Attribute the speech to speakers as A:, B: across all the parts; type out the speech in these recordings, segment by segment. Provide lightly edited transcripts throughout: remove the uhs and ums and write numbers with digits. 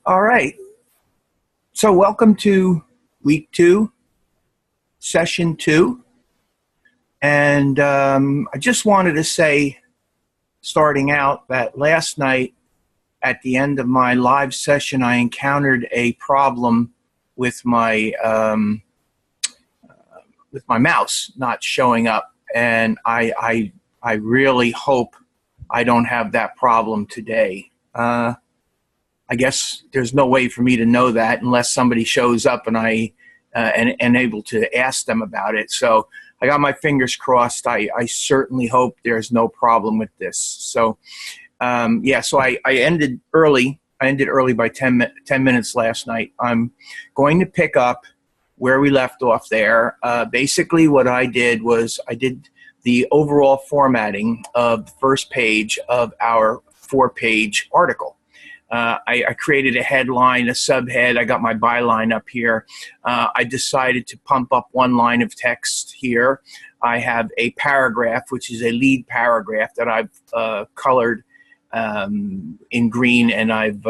A: All right. So welcome to week 2, session 2. And I just wanted to say, starting out, that last night at the end of my live session, I encountered a problem with my mouse not showing up. And I really hope I don't have that problem today. I guess there's no way for me to know that unless somebody shows up and and able to ask them about it. So I got my fingers crossed. I certainly hope there's no problem with this. So yeah, so I ended early. I ended early by 10 minutes last night. I'm going to pick up where we left off there. Basically what I did was I did the overall formatting of the first page of our 4-page article. I created a headline, a subhead. I got my byline up here. I decided to pump up one line of text here. I have a paragraph, which is a lead paragraph that I've colored in green, and I've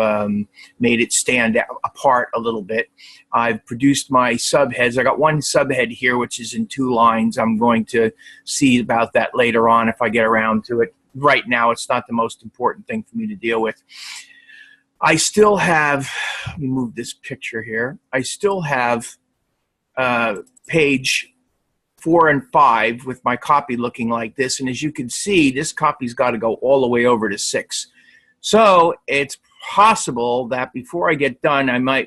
A: made it stand apart a little bit. I've produced my subheads. I got one subhead here, which is in 2 lines. I'm going to see about that later on if I get around to it. Right now, it's not the most important thing for me to deal with. I still have, let me move this picture here. I still have page 4 and 5 with my copy looking like this. And as you can see, this copy's got to go all the way over to 6. So it's possible that before I get done, I might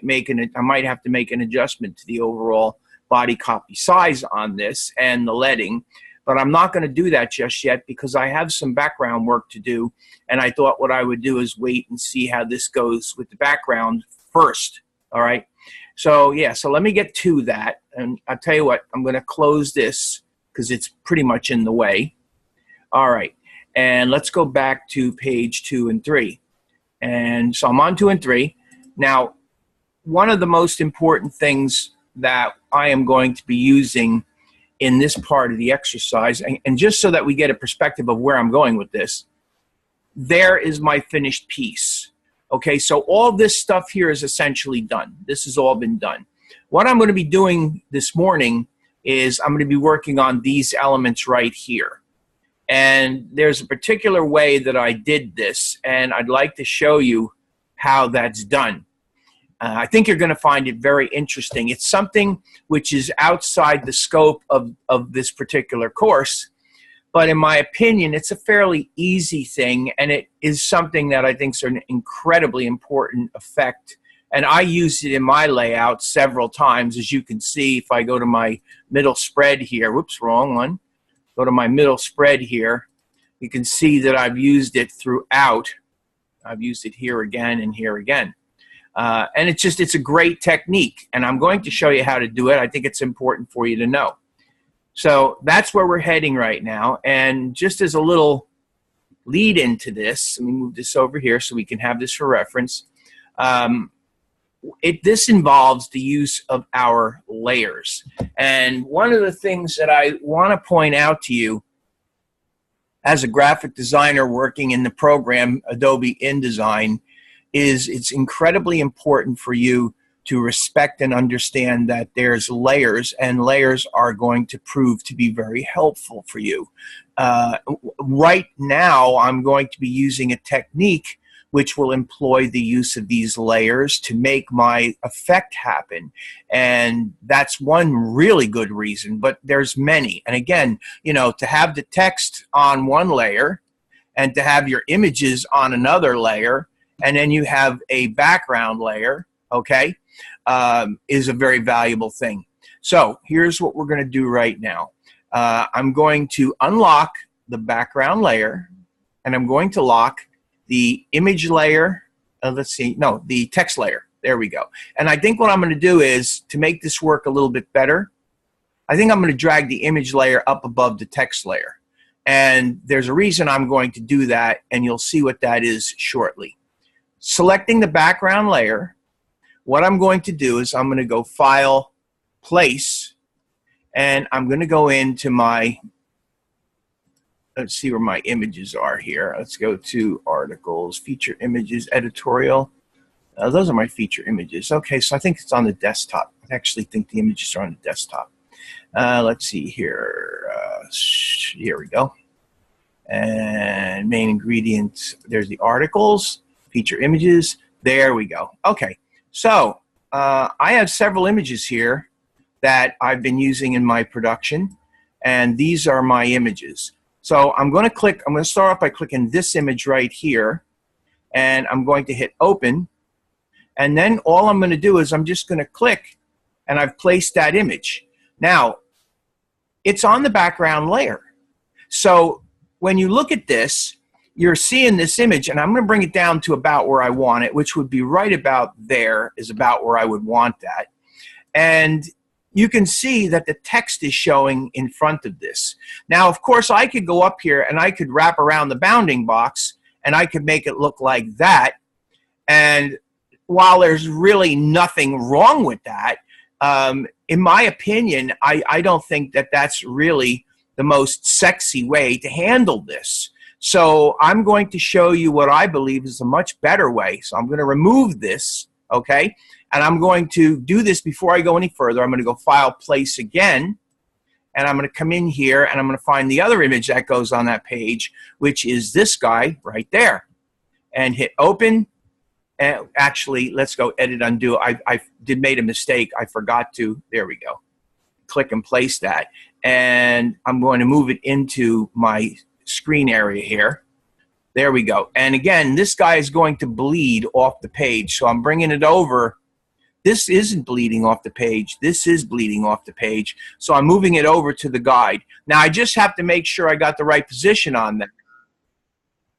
A: have to make an adjustment to the overall body copy size on this and the leading. But I'm not going to do that just yet because I have some background work to do. And I thought what I would do is wait and see how this goes with the background first. All right. So, yeah, so let me get to that. And I'll tell you what, I'm going to close this because it's pretty much in the way. All right. And let's go back to page 2 and 3. And so I'm on 2 and 3. Now, one of the most important things that I am going to be using in this part of the exercise, and just so that we get a perspective of where I'm going with this, there is my finished piece. Okay, so all this stuff here is essentially done. This has all been done. What I'm going to be doing this morning is I'm going to be working on these elements right here. And there's a particular way that I did this, and I'd like to show you how that's done. I think you're going to find it very interesting. It's something which is outside the scope of this particular course, but in my opinion, it's a fairly easy thing, and it is something that I think is an incredibly important effect. And I used it in my layout several times. As you can see, if I go to my middle spread here, whoops, wrong one. Go to my middle spread here, you can see that I've used it throughout. I've used it here again and here again. And it's a great technique, and I'm going to show you how to do it. I think it's important for you to know. So that's where we're heading right now. And just as a little lead into this, let me move this over here so we can have this for reference. This involves the use of our layers. And one of the things that I want to point out to you as a graphic designer working in the program Adobe InDesign is it's incredibly important for you to respect and understand that there's layers, and layers are going to prove to be very helpful for you. Right now, I'm going to be using a technique which will employ the use of these layers to make my effect happen. And that's one really good reason, but there's many. And again, you know, to have the text on one layer and to have your images on another layer, and then you have a background layer, okay, is a very valuable thing. So here's what we're going to do right now. I'm going to unlock the background layer, and I'm going to lock the image layer, the text layer. There we go. And I think what I'm going to do is, to make this work a little bit better, I think I'm going to drag the image layer up above the text layer. And there's a reason I'm going to do that, and you'll see what that is shortly. Selecting the background layer, what I'm going to do is I'm going to go File, Place, and I'm going to go into my, let's see where my images are here. Let's go to Articles, Feature Images, Editorial. Those are my feature images. Okay, so I think it's on the desktop. I actually think the images are on the desktop. Let's see here. Here we go. And main ingredients, there's the articles, feature images. There we go. Okay, so I have several images here that I've been using in my production, and these are my images. So I'm going to start off by clicking this image right here, and I'm going to hit open, and then all I'm going to do is I'm just going to click, and I've placed that image. Now, it's on the background layer. So when you look at this, you're seeing this image, and I'm going to bring it down to about where I want it, which would be right about there is about where I would want that. And you can see that the text is showing in front of this. Now, of course, I could go up here and I could wrap around the bounding box and I could make it look like that. And while there's really nothing wrong with that, in my opinion, I don't think that that's really the most sexy way to handle this. So I'm going to show you what I believe is a much better way. So I'm going to remove this, okay? And I'm going to do this before I go any further. I'm going to go File, Place Again, and I'm going to come in here and I'm going to find the other image that goes on that page, which is this guy right there. And hit Open. And actually, let's go Edit, Undo. I made a mistake. I forgot to. There we go. Click and place that. And I'm going to move it into my screen area here. There we go. And again, this guy is going to bleed off the page. So I'm bringing it over. This isn't bleeding off the page. This is bleeding off the page. So I'm moving it over to the guide. Now, I just have to make sure I got the right position on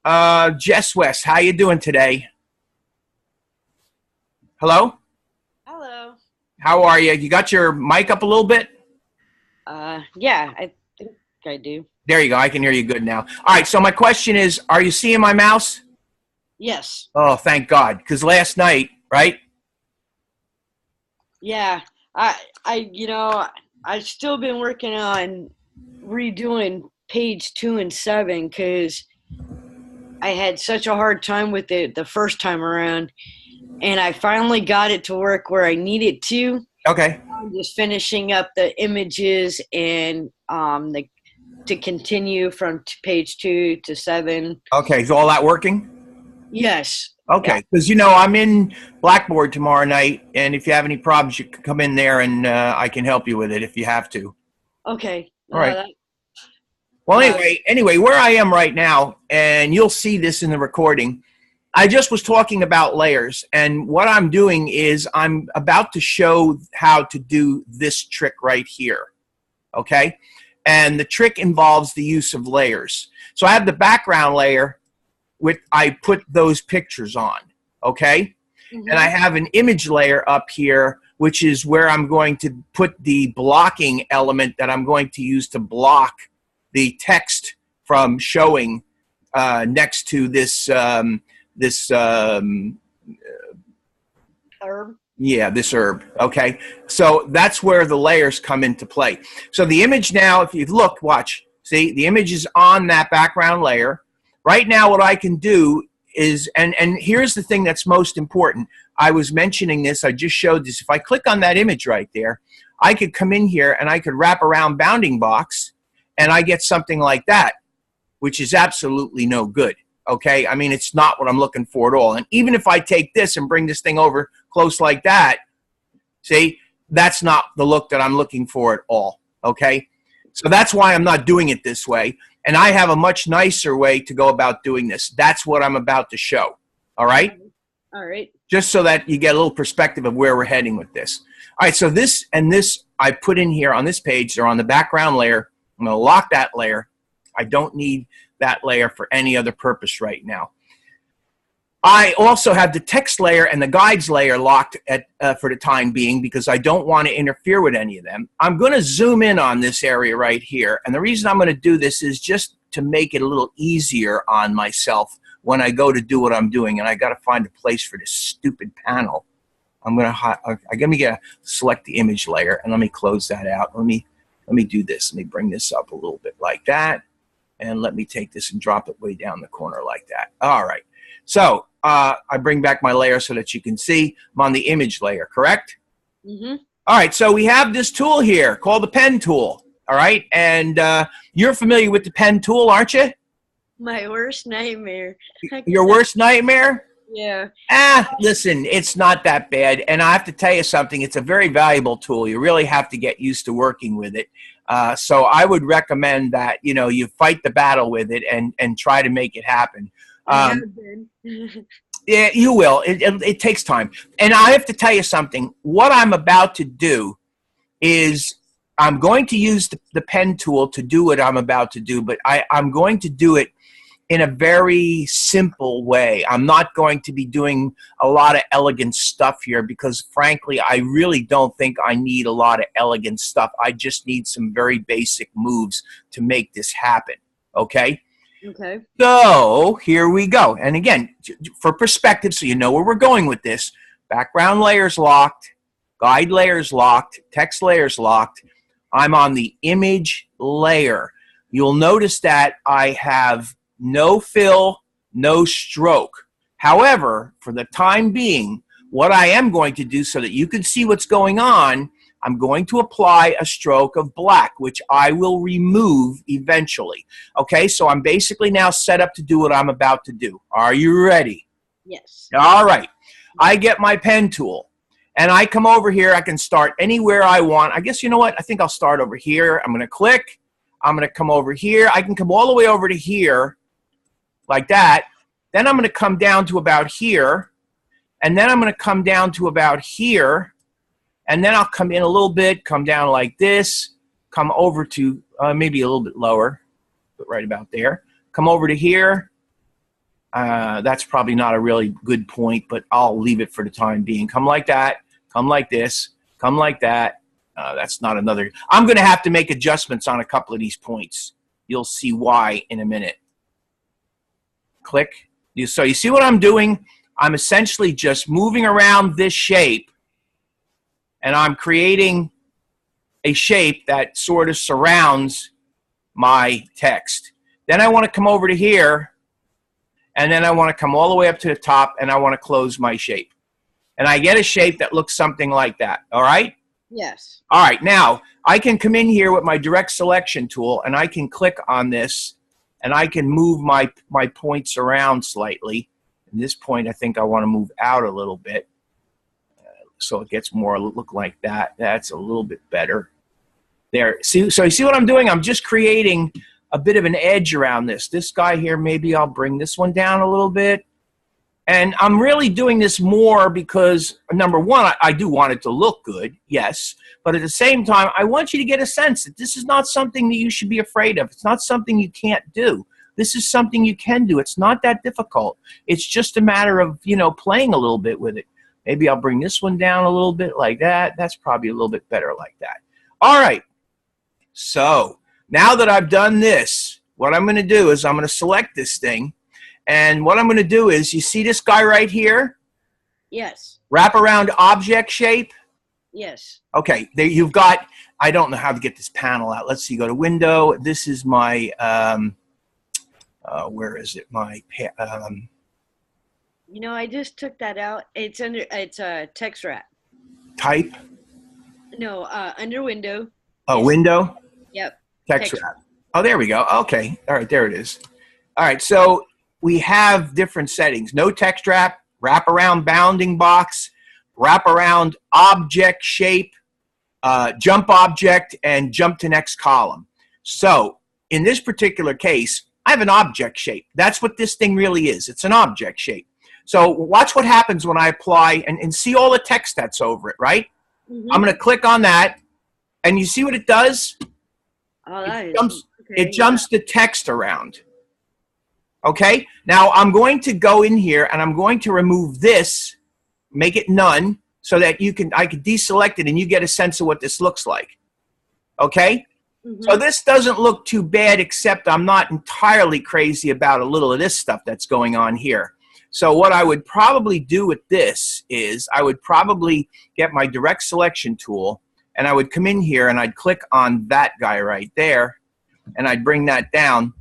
A: that. Jess West, how you doing today? Hello?
B: Hello.
A: How are you? You got your mic up a little bit?
B: Yeah, I think I do.
A: There you go. I can hear you good now. All right, so my question is, are you seeing my mouse?
B: Yes.
A: Oh, thank God, because last night, right?
B: Yeah, I've still been working on redoing page 2 and 7 because I had such a hard time with it the first time around, and I finally got it to work where I need it to.
A: Okay.
B: I'm just finishing up the images and to continue from page 2 to 7.
A: Okay, is all that working?
B: Yes.
A: Okay, because I'm in Blackboard tomorrow night, and if you have any problems, you can come in there and I can help you with it if you have to.
B: Okay.
A: All right. Well, anyway, where I am right now, and you'll see this in the recording, I just was talking about layers, and what I'm doing is I'm about to show how to do this trick right here, okay? And the trick involves the use of layers. So I have the background layer, I put those pictures on, okay? Mm-hmm. And I have an image layer up here, which is where I'm going to put the blocking element that I'm going to use to block the text from showing next to this
B: herb.
A: Yeah, this herb, okay? So that's where the layers come into play. So the image now, if you look, watch, see, the image is on that background layer. Right now what I can do is, and here's the thing that's most important. I was mentioning this, I just showed this. If I click on that image right there, I could come in here and I could wrap around bounding box and I get something like that, which is absolutely no good. Okay, I mean, it's not what I'm looking for at all. And even if I take this and bring this thing over close like that, see, that's not the look that I'm looking for at all. Okay, so that's why I'm not doing it this way. And I have a much nicer way to go about doing this. That's what I'm about to show. All right?
B: All right.
A: Just so that you get a little perspective of where we're heading with this. All right, so this and this I put in here on this page. They're on the background layer. I'm going to lock that layer. I don't need that layer for any other purpose right now. I also have the text layer and the guides layer locked for the time being because I don't want to interfere with any of them. I'm going to zoom in on this area right here. And the reason I'm going to do this is just to make it a little easier on myself when I go to do what I'm doing. And I got to find a place for this stupid panel. I'm going to select the image layer and let me close that out. Let me do this. Let me bring this up a little bit like that. And let me take this and drop it way down the corner like that. All right. So I bring back my layer so that you can see I'm on the image layer, correct?
B: Mm-hmm.
A: All right, so we have this tool here called the pen tool, all right? And you're familiar with the pen tool, aren't you?
B: My worst nightmare.
A: Your worst nightmare?
B: Yeah.
A: Listen, it's not that bad. And I have to tell you something, it's a very valuable tool. You really have to get used to working with it. So I would recommend that, you know, you fight the battle with it and try to make it happen.
B: I have been.
A: Yeah, you will. It takes time. And I have to tell you something. What I'm about to do is I'm going to use the pen tool to do what I'm about to do, but I'm going to do it in a very simple way. I'm not going to be doing a lot of elegant stuff here because, frankly, I really don't think I need a lot of elegant stuff. I just need some very basic moves to make this happen, okay?
B: Okay.
A: So here we go. And again, for perspective, so you know where we're going with this, background layer's locked, guide layer's locked, text layer's locked. I'm on the image layer. You'll notice that I have no fill, no stroke. However, for the time being, what I am going to do so that you can see what's going on, I'm going to apply a stroke of black, which I will remove eventually. Okay, so I'm basically now set up to do what I'm about to do. Are you ready?
B: Yes.
A: All right. I get my pen tool, and I come over here. I can start anywhere I want. I guess, you know what? I think I'll start over here. I'm going to click. I'm going to come over here. I can come all the way over to here like that. Then I'm going to come down to about here, and then I'm going to come down to about here. And then I'll come in a little bit, come down like this, come over to maybe a little bit lower, but right about there. Come over to here. That's probably not a really good point, but I'll leave it for the time being. Come like that, come like this, come like that. That's not another. I'm going to have to make adjustments on a couple of these points. You'll see why in a minute. Click. So you see what I'm doing? I'm essentially just moving around this shape, and I'm creating a shape that sort of surrounds my text. Then I want to come over to here, and then I want to come all the way up to the top, and I want to close my shape. And I get a shape that looks something like that, all right?
B: Yes.
A: All right, now I can come in here with my direct selection tool, and I can click on this, and I can move my points around slightly. At this point, I think I want to move out a little bit. So it gets more look like that. That's a little bit better. There. See, so you see what I'm doing? I'm just creating a bit of an edge around this. This guy here, maybe I'll bring this one down a little bit. And I'm really doing this more because, number one, I do want it to look good, yes. But at the same time, I want you to get a sense that this is not something that you should be afraid of. It's not something you can't do. This is something you can do. It's not that difficult. It's just a matter of, you know, playing a little bit with it. Maybe I'll bring this one down a little bit like that. That's probably a little bit better like that. All right. So now that I've done this, what I'm going to do is I'm going to select this thing. And what I'm going to do is, you see this guy right here?
B: Yes.
A: Wraparound object shape?
B: Yes.
A: Okay. There you've got, I don't know how to get this panel out. Let's see. Go to Window. This is my, where is it? My,
B: you know, I just took that out. It's under, it's a text wrap.
A: type?
B: No, under window.
A: Oh, Window?
B: Yep.
A: Text wrap. Oh, there we go. Okay. All right. There it is. All right. So we have different settings. No text wrap, wraparound bounding box, wraparound object shape, jump object, and jump to next column. So in this particular case, I have an object shape. That's what this thing really is. It's an object shape. So watch what happens when I apply and see all the text that's over it, right?
B: Mm-hmm.
A: I'm going to click on that, and you see what it does?
B: Oh, that
A: It jumps the text around. Okay? Now I'm going to go in here, and I'm going to remove this, make it none, so that I can deselect it, and you get a sense of what this looks like. Okay? Mm-hmm. So this doesn't look too bad, except I'm not entirely crazy about a little of this stuff that's going on here. So what I would probably do with this is I would probably get my direct selection tool, and I would come in here and I'd click on that guy right there, and I'd bring that down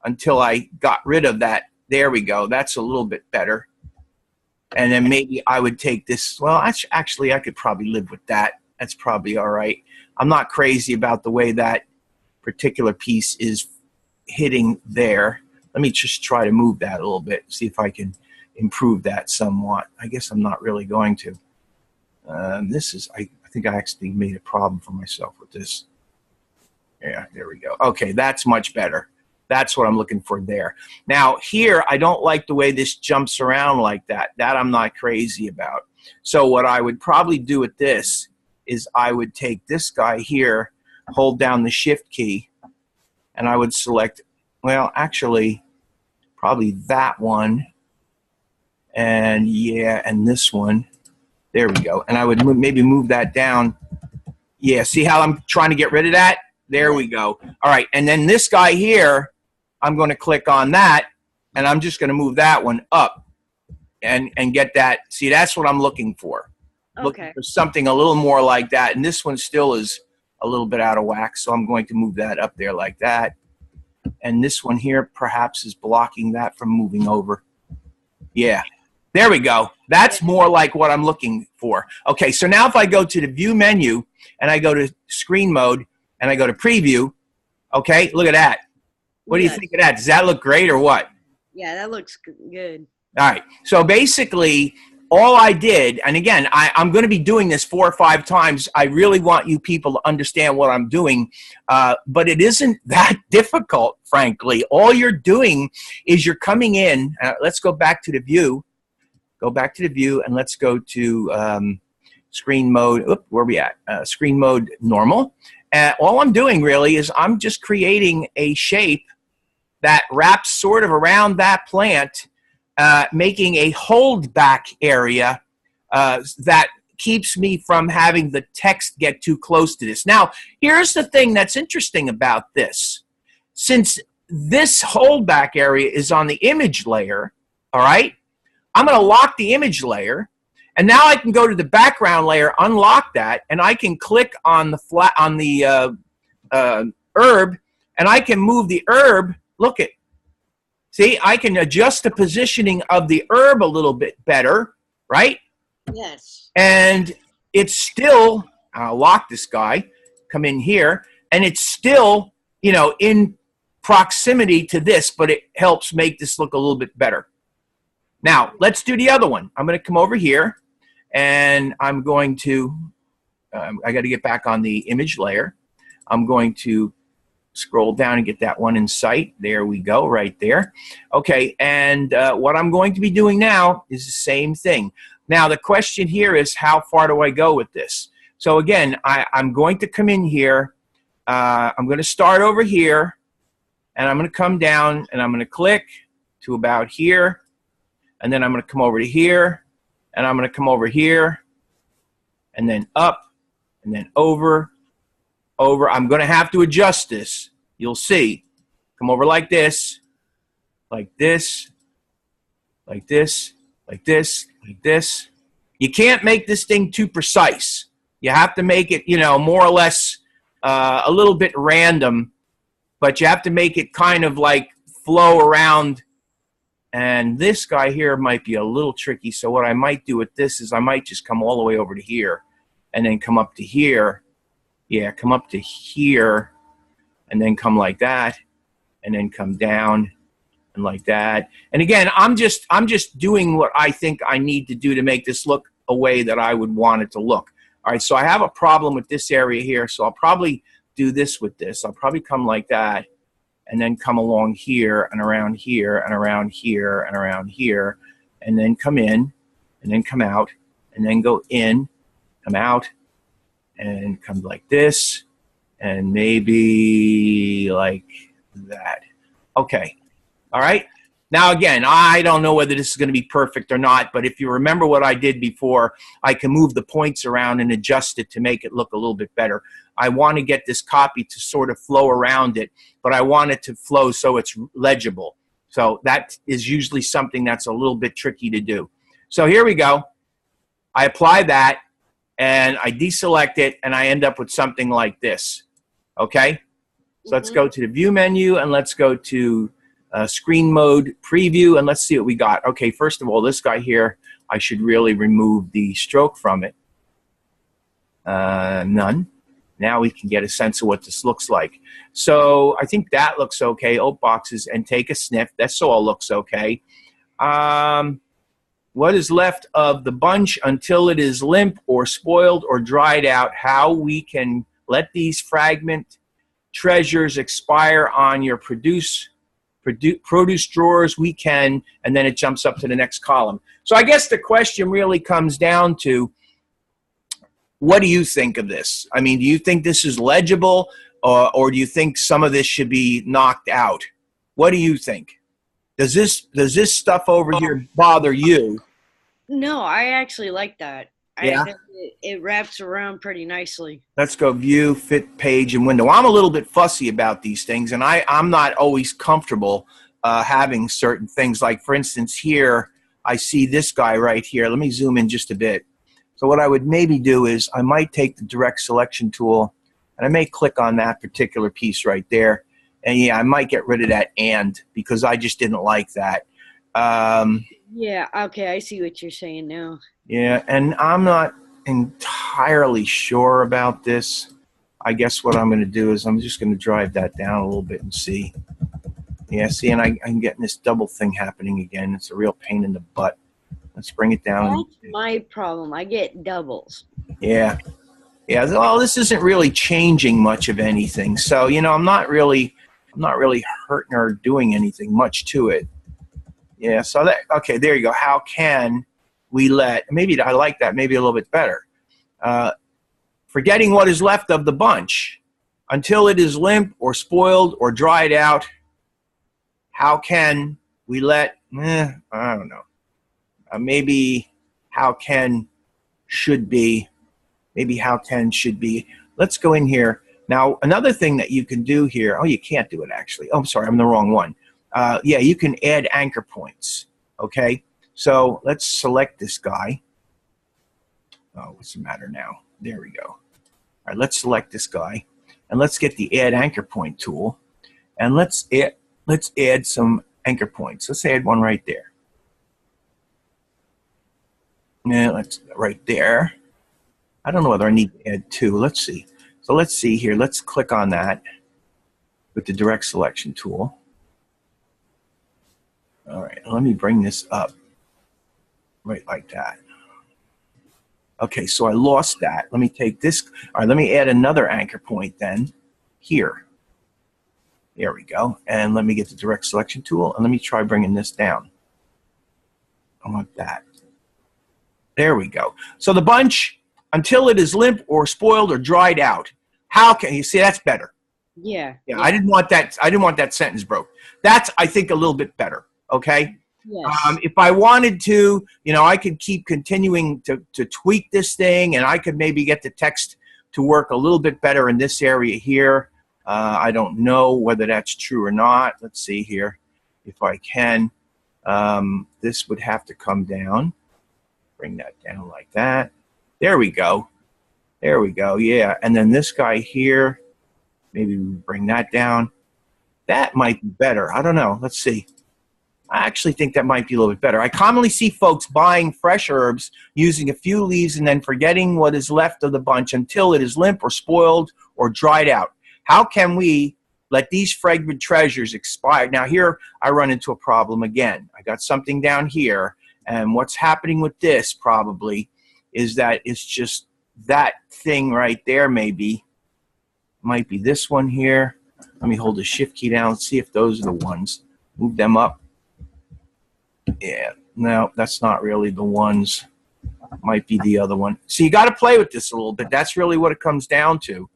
A: until I got rid of that There we go. That's a little bit better. And then maybe I would take this. Well, actually, I could probably live with that. That's probably all right. I'm not crazy about the way that particular piece is hitting there. Let me just try to move that a little bit, see if I can improve that somewhat. I guess I'm not really going to. This is, I think I actually made a problem for myself with this. Yeah, there we go. Okay, that's much better. That's what I'm looking for there. Now here, I don't like the way this jumps around like that. That I'm not crazy about. So what I would probably do with this is I would take this guy here, hold down the shift key, and I would select, well, actually, probably that one, and yeah, and this one. There we go. And I would maybe move that down. Yeah, see how I'm trying to get rid of that? There we go. All right, and then this guy here, I'm going to click on that, and I'm just going to move that one up and get that. See, that's what I'm looking for.
B: Okay.
A: Looking for something a little more like that. And this one still is a little bit out of whack, so I'm going to move that up there like that. And this one here perhaps is blocking that from moving over. Yeah. There we go. That's more like what I'm looking for. Okay, so now if I go to the View menu and I go to Screen Mode and I go to Preview, okay, look at that. What do you think of that? Does that look great or what?
B: Yeah, that looks good.
A: All right. So basically, all I did, and again, I'm going to be doing this 4 or 5 times. I really want you people to understand what I'm doing, but it isn't that difficult, frankly. All you're doing is you're coming in. Let's go back to the view. Go back to the view, and let's go to screen mode. Oop, where are we at? Screen mode normal. All I'm doing really is I'm just creating a shape that wraps sort of around that plant, making a hold back area that keeps me from having the text get too close to this. Now, here's the thing that's interesting about this. Since this hold back area is on the image layer, all right, I'm going to lock the image layer, and now I can go to the background layer, unlock that, and I can click on the herb, and I can move the herb. Look at, see, I can adjust the positioning of the herb a little bit better, right?
B: Yes.
A: And it's still, I'll lock this guy, come in here, and it's still, you know, in proximity to this, but it helps make this look a little bit better. Now, let's do the other one. I'm going to come over here, and I'm going to, I got to get back on the image layer. I'm going to scroll down and get that one in sight. There we go, right there. Okay, and what I'm going to be doing now is the same thing. Now, the question here is, how far do I go with this? So again, I'm going to come in here. I'm going to start over here, and I'm going to come down, and I'm going to click to about here, and then I'm going to come over to here, and I'm going to come over here, and then up, and then over. I'm going to have to adjust this. You'll see. Come over like this, like this, like this, like this, like this. You can't make this thing too precise. You have to make it, you know, more or less a little bit random, but you have to make it kind of like flow around. And this guy here might be a little tricky, so what I might do with this is I might just come all the way over to here and then come up to here. Yeah, come up to here and then come like that and then come down and like that. And again, I'm just doing what I think I need to do to make this look a way that I would want it to look. All right, so I have a problem with this area here, so I'll probably do this with this. I'll probably come like that and then come along here and around here and around here and around here, and then come in and then come out and then go in, come out, and come like this, and maybe like that. Okay, all right? Now again, I don't know whether this is going to be perfect or not, but if you remember what I did before, I can move the points around and adjust it to make it look a little bit better. I want to get this copy to sort of flow around it, but I want it to flow so it's legible. So that is usually something that's a little bit tricky to do. So here we go. I apply that, and I deselect it, and I end up with something like this. Okay? So let's go to the View menu, and let's go to screen mode preview, and let's see what we got. Okay, first of all, this guy here, I should really remove the stroke from it. None. Now we can get a sense of what this looks like. So I think that looks okay. Open boxes and take a sniff. This all looks okay. What is left of the bunch until it is limp or spoiled or dried out? How we can let these fragment treasures expire on your produce drawers? We can, and then it jumps up to the next column. So I guess the question really comes down to, what do you think of this? I mean, do you think this is legible, or do you think some of this should be knocked out? What do you think? Does this stuff over here bother you?
B: No, I actually like that.
A: Yeah?
B: I think it wraps around pretty nicely.
A: Let's go view, fit, page, and window. I'm a little bit fussy about these things, and I'm not always comfortable having certain things. Like, for instance, here, I see this guy right here. Let me zoom in just a bit. So what I would maybe do is I might take the direct selection tool, and I may click on that particular piece right there. And yeah, I might get rid of that "and" because I just didn't like that.
B: Yeah, okay, I see what you're saying now.
A: Yeah, and I'm not entirely sure about this. I guess what I'm going to do is I'm just going to drive that down a little bit and see. Yeah, see, and I'm getting this double thing happening again. It's a real pain in the butt. Let's bring it down.
B: That's my problem. I get doubles.
A: Yeah. Yeah, well, this isn't really changing much of anything. So, you know, I'm not really hurting or doing anything much to it. Yeah, so that, okay, there you go. How can we let, maybe I like that, maybe a little bit better. Forgetting what is left of the bunch until it is limp or spoiled or dried out. How can we let, I don't know. Maybe how can should be. Maybe how can should be. Let's go in here. Now, another thing that you can do here, oh, you can't do it actually. Oh, I'm sorry, I'm in the wrong one. Yeah, you can add anchor points, okay? So let's select this guy. Oh, what's the matter now? There we go. All right, let's select this guy, and let's get the Add Anchor Point tool, and let's add some anchor points. Let's add one right there. Yeah, let's right there. I don't know whether I need to add two. Let's see. So let's see here. Let's click on that with the direct selection tool. All right, let me bring this up right like that. Okay, so I lost that. Let me take this. All right, let me add another anchor point then here. There we go. And let me get the direct selection tool, and let me try bringing this down. I want that. There we go. So the bunch, until it is limp or spoiled or dried out. How can you see? That's better.
B: Yeah.
A: Yeah. I didn't want that. I didn't want that sentence broke. That's, I think, a little bit better. Okay.
B: Yes.
A: If I wanted to, you know, I could keep continuing to tweak this thing, and I could maybe get the text to work a little bit better in this area here. I don't know whether that's true or not. Let's see here. If I can, this would have to come down. Bring that down like that. There we go. There we go. Yeah. And then this guy here, maybe we bring that down. That might be better. I don't know. Let's see. I actually think that might be a little bit better. I commonly see folks buying fresh herbs, using a few leaves, and then forgetting what is left of the bunch until it is limp or spoiled or dried out. How can we let these fragrant treasures expire? Now here I run into a problem again. I got something down here, and what's happening with this probably is that it's just that thing right there maybe. Might be this one here. Let me hold the shift key down and see if those are the ones. Move them up. Yeah, no, that's not really the ones. Might be the other one. So you got to play with this a little bit. That's really what it comes down to.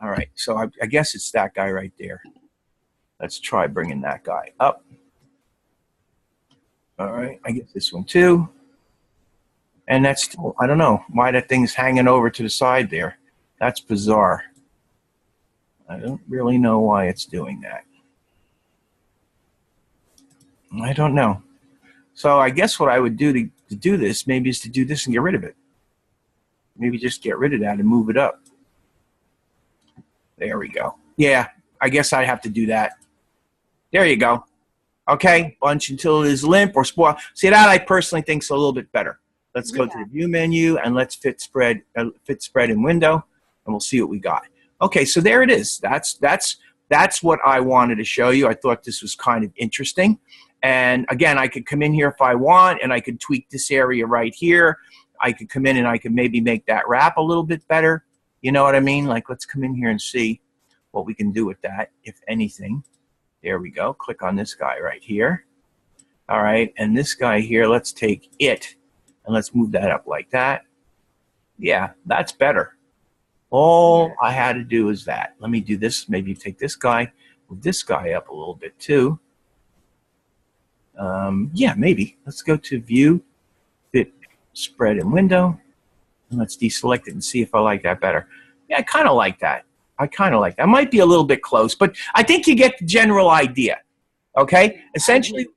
A: All right, so I guess it's that guy right there. Let's try bringing that guy up. All right, I get this one too. And that's still, I don't know why that thing's hanging over to the side there. That's bizarre. I don't really know why it's doing that. I don't know. So I guess what I would do to do this maybe is to do this and get rid of it. Maybe just get rid of that and move it up. There we go. Yeah, I guess I have to do that. There you go. Okay, bunch until it is limp or spoil. See, that I personally think is a little bit better. Let's go to the view menu and let's fit spread in window, and we'll see what we got. Okay, so there it is. That's what I wanted to show you. I thought this was kind of interesting. And again, I could come in here if I want, and I could tweak this area right here. I could come in and I could maybe make that wrap a little bit better. You know what I mean? Like, let's come in here and see what we can do with that, if anything. There we go. Click on this guy right here. All right, and this guy here, let's take it, and let's move that up like that. Yeah, that's better. All I had to do is that. Let me do this. Maybe take this guy, move this guy up a little bit too. Yeah, maybe. Let's go to View, Fit, Spread in Window, and let's deselect it and see if I like that better. Yeah, I kind of like that. I kind of like that. Might be a little bit close, but I think you get the general idea. Okay? Essentially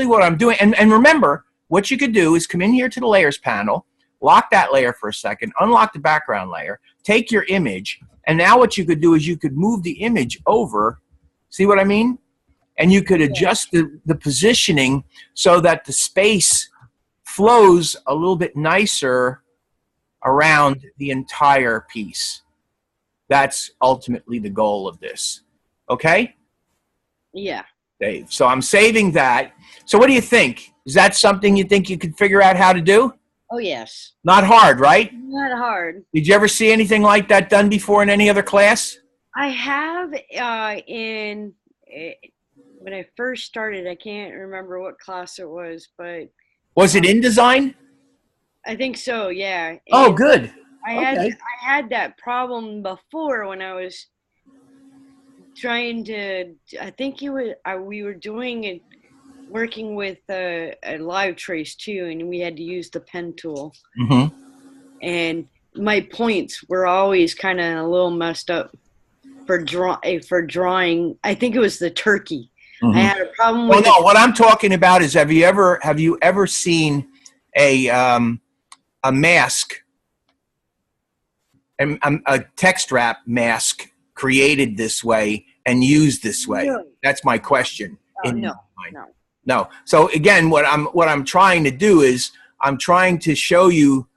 A: what I'm doing, and remember, what you could do is come in here to the Layers panel, lock that layer for a second, unlock the background layer, take your image, and now what you could do is you could move the image over. See what I mean? And you could adjust the positioning so that the space flows a little bit nicer around the entire piece. That's ultimately the goal of this. Okay?
B: Yeah.
A: Dave. So I'm saving that. So what do you think? Is that something you think you could figure out how to do?
B: Oh, yes.
A: Not hard, right?
B: Not hard.
A: Did you ever see anything like that done before in any other class?
B: I have when I first started, I can't remember what class it was, but...
A: Was it InDesign?
B: I think so, yeah.
A: Oh,
B: And
A: good.
B: I had that problem before when I was trying to... I think we were doing it, working with a live trace too, and we had to use the pen tool.
A: Mm-hmm.
B: And my points were always kind of a little messed up for drawing. I think it was the turkey.
A: Mm-hmm.
B: I had a problem with.
A: Well, no. What I'm talking about is, have you ever seen a mask, a text wrap mask created this way and used this way? No. That's my question. No. So again, what I'm trying to do is I'm trying to show you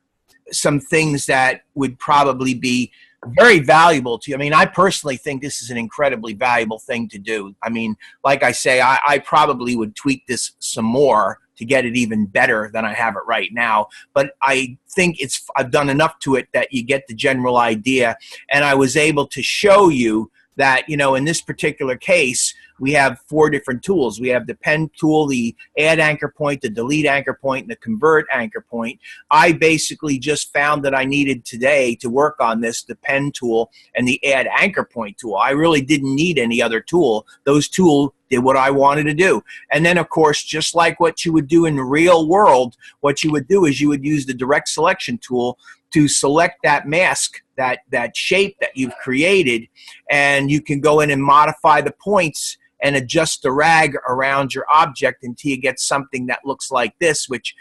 A: some things that would probably be very valuable to you. I mean, I personally think this is an incredibly valuable thing to do. I mean, like I say, I probably would tweak this some more to get it even better than I have it right now. But I think I've done enough to it that you get the general idea. And I was able to show you that, you know, in this particular case, we have 4 different tools. We have the pen tool, the add anchor point, the delete anchor point, and the convert anchor point. I basically just found that I needed today to work on this, the pen tool and the add anchor point tool. I really didn't need any other tool. Those tools did what I wanted to do. And then, of course, just like what you would do in the real world, what you would do is you would use the direct selection tool to select that mask, that shape that you've created, and you can go in and modify the points and adjust the rag around your object until you get something that looks like this, which,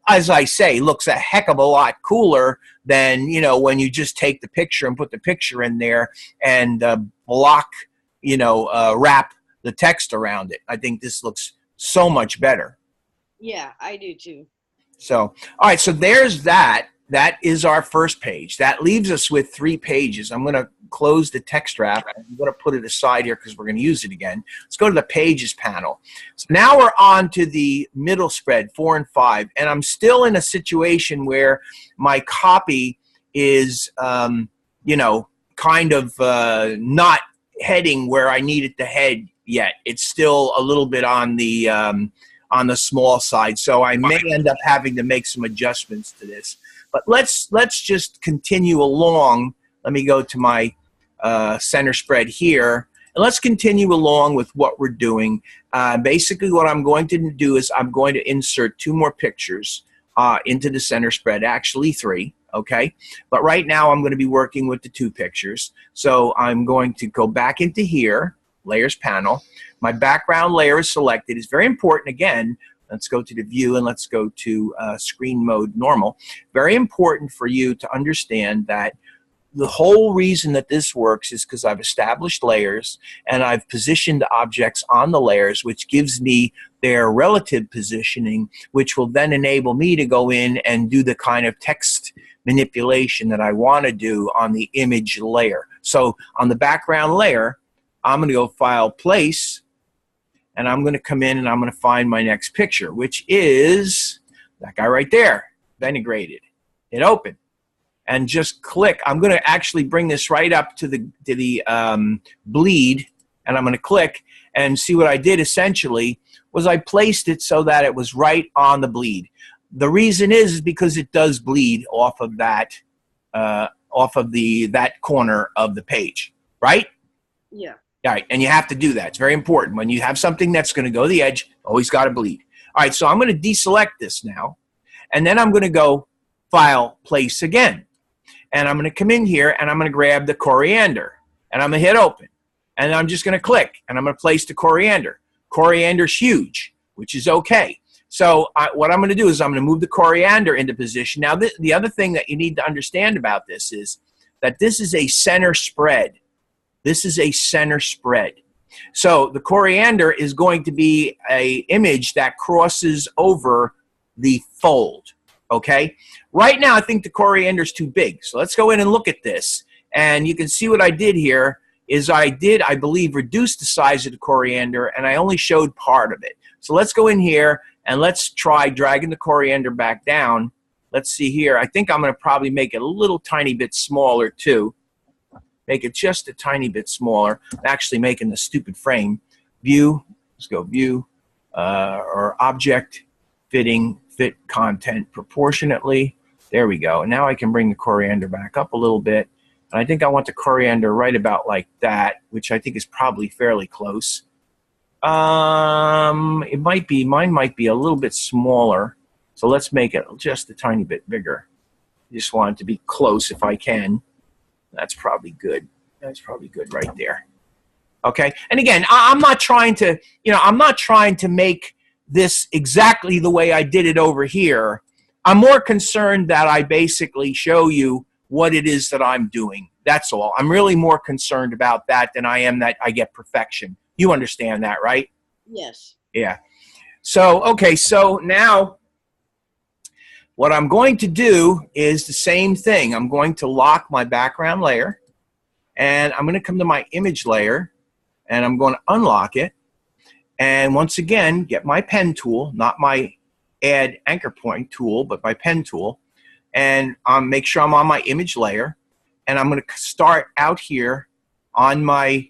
A: as I say, looks a heck of a lot cooler than, you know, when you just take the picture and put the picture in there and block, you know, wrap the text around it. I think this looks so much better. Yeah, I do too. So, all right, so there's that. That is our first page. That leaves us with 3 pages. I'm going to close the text wrap. I'm going to put it aside here because we're going to use it again. Let's go to the Pages panel. So now we're on to the middle spread, 4 and 5. And I'm still in a situation where my copy is, you know, kind of not heading where I need it to head yet. It's still a little bit on the small side. So I may end up having to make some adjustments to this. But let's just continue along. Let me go to my center spread here. And let's continue along with what we're doing. Basically, what I'm going to do is I'm going to insert 2 more pictures into the center spread, actually 3, okay? But right now, I'm going to be working with the 2 pictures. So I'm going to go back into here, Layers panel. My background layer is selected. It's very important, again. Let's go to the view and let's go to screen mode normal. Very important for you to understand that the whole reason that this works is because I've established layers and I've positioned objects on the layers, which gives me their relative positioning, which will then enable me to go in and do the kind of text manipulation that I want to do on the image layer. So on the background layer, I'm going to go File, Place, and I'm going to come in and I'm going to find my next picture, which is that guy right there, Denigrated. Hit Open. And just click. I'm going to actually bring this right up to the bleed, and I'm going to click, and see what I did essentially was I placed it so that it was right on the bleed. The reason is because it does bleed off of that that corner of the page, right?
B: Yeah.
A: All right, and you have to do that. It's very important. When you have something that's going to go to the edge, always got to bleed. All right, so I'm going to deselect this now, and then I'm going to go File, Place again. And I'm going to come in here, and I'm going to grab the coriander, and I'm going to hit Open. And I'm just going to click, and I'm going to place the coriander. Coriander's huge, which is okay. So what I'm going to do is I'm going to move the coriander into position. Now, the other thing that you need to understand about this is that this is a center spread. This is a center spread. So the coriander is going to be an image that crosses over the fold, okay? Right now, I think the coriander is too big. So let's go in and look at this. And you can see what I did here is I believe, reduce the size of the coriander, and I only showed part of it. So let's go in here, and let's try dragging the coriander back down. Let's see here. I think I'm going to probably make it a little tiny bit smaller, too. Make it just a tiny bit smaller. I'm actually making the stupid frame. View, let's go View, or Object, Fitting, Fit Content Proportionately. There we go. And now I can bring the coriander back up a little bit. And I think I want the coriander right about like that, which I think is probably fairly close. It might be, mine might be a little bit smaller. So let's make it just a tiny bit bigger. I just want it to be close if I can. That's probably good. That's probably good right there. Okay. And again, I'm not trying to, I'm not trying to make this exactly the way I did it over here. I'm more concerned that I basically show you what it is that I'm doing. That's all. I'm really more concerned about that than I am that I get perfection. You understand that, right?
B: Yes.
A: Yeah. So, okay, so now what I'm going to do is the same thing. I'm going to lock my background layer, and I'm going to come to my image layer, and I'm going to unlock it. And once again, get my pen tool, not my add anchor point tool, but my pen tool, and make sure I'm on my image layer. And I'm going to start out here on my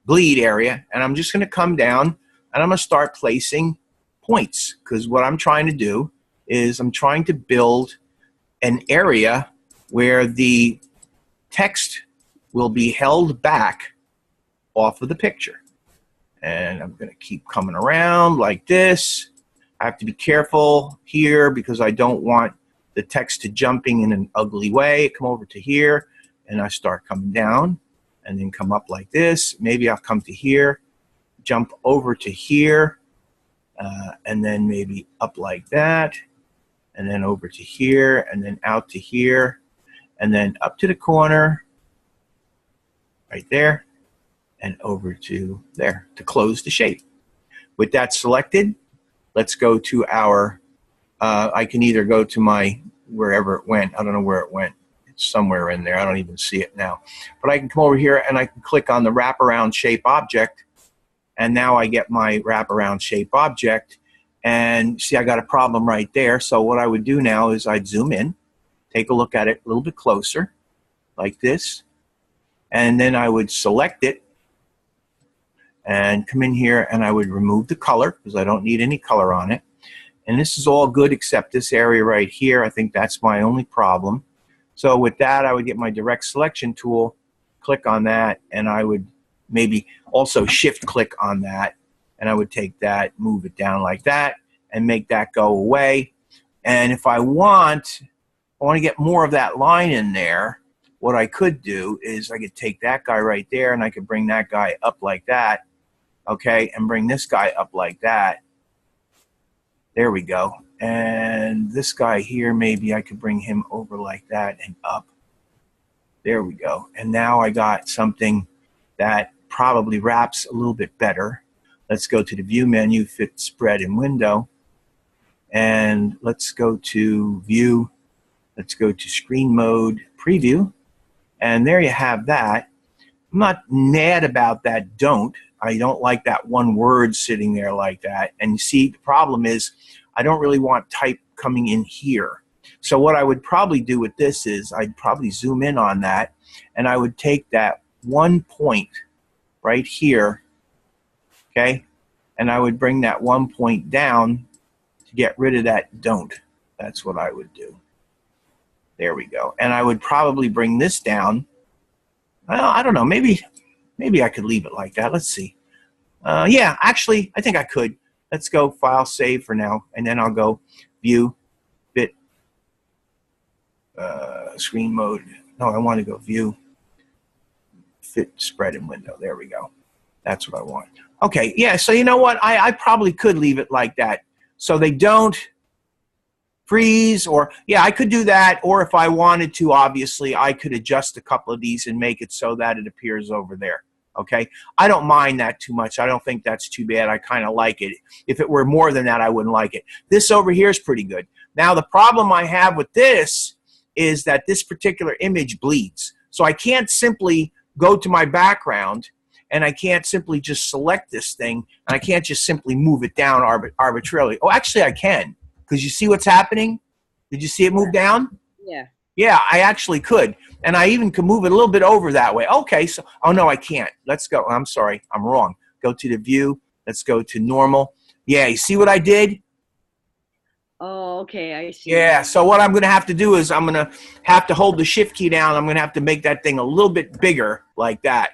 A: bleed area, and I'm just going to come down, and I'm going to start placing points, because what I'm trying to do is I'm trying to build an area where the text will be held back off of the picture. And I'm going to keep coming around like this. I have to be careful here because I don't want the text to jumping in an ugly way. Come over to here, and I start coming down, and then come up like this. Maybe I'll come to here, jump over to here, and then maybe up like that, and then over to here, and then out to here, and then up to the corner, right there, and over to there to close the shape. With that selected, let's go to our, I can either go to my, wherever it went. I don't know where it went. It's somewhere in there. I don't even see it now. But I can come over here and I can click on the wraparound shape object. And now I get my wraparound shape object. And see, I got a problem right there. So what I would do now is I'd zoom in, take a look at it a little bit closer, like this. And then I would select it and come in here, and I would remove the color because I don't need any color on it. And this is all good except this area right here. I think that's my only problem. So with that, I would get my direct selection tool, click on that, and I would maybe also shift click on that, and I would take that, move it down like that, and make that go away. And if I want to get more of that line in there, what I could do is I could take that guy right there, and I could bring that guy up like that, okay, and bring this guy up like that. There we go. And this guy here, maybe I could bring him over like that and up. There we go. And now I got something that probably wraps a little bit better. Let's go to the View menu, Fit Spread in Window. And let's go to View. Let's go to Screen Mode Preview. And there you have that. I'm not mad about that don't. I don't like that one word sitting there like that. And you see, the problem is I don't really want type coming in here. So what I would probably do with this is I'd probably zoom in on that, and I would take that 1 point right here, okay, and I would bring that 1 point down to get rid of that don't. That's what I would do. There we go. And I would probably bring this down. Well, I don't know. Maybe I could leave it like that. Let's see. Yeah, actually, I think I could. Let's go File, Save for now, and then I'll go View, Fit, Screen Mode. No, I want to go View, Fit, Spread in Window. There we go. That's what I want. Okay, yeah, so you know what? I probably could leave it like that. So they don't freeze, or, yeah, I could do that, or if I wanted to, obviously, I could adjust a couple of these and make it so that it appears over there. Okay, I don't mind that too much. I don't think that's too bad. I kind of like it. If it were more than that, I wouldn't like it. This over here is pretty good. Now, the problem I have with this is that this particular image bleeds. So I can't simply go to my background, and I can't simply just select this thing, and I can't just simply move it down arbitrarily. Oh, actually, I can, because you see what's happening? Did you see it move down?
B: Yeah.
A: Yeah, I actually could. And I even can move it a little bit over that way. Okay, so, oh no, I can't. Let's go. I'm sorry, I'm wrong. Go to the View. Let's go to Normal. Yeah, you see what I did?
B: Oh, okay, I see.
A: Yeah, so what I'm going to have to do is I'm going to have to hold the Shift key down. I'm going to have to make that thing a little bit bigger like that.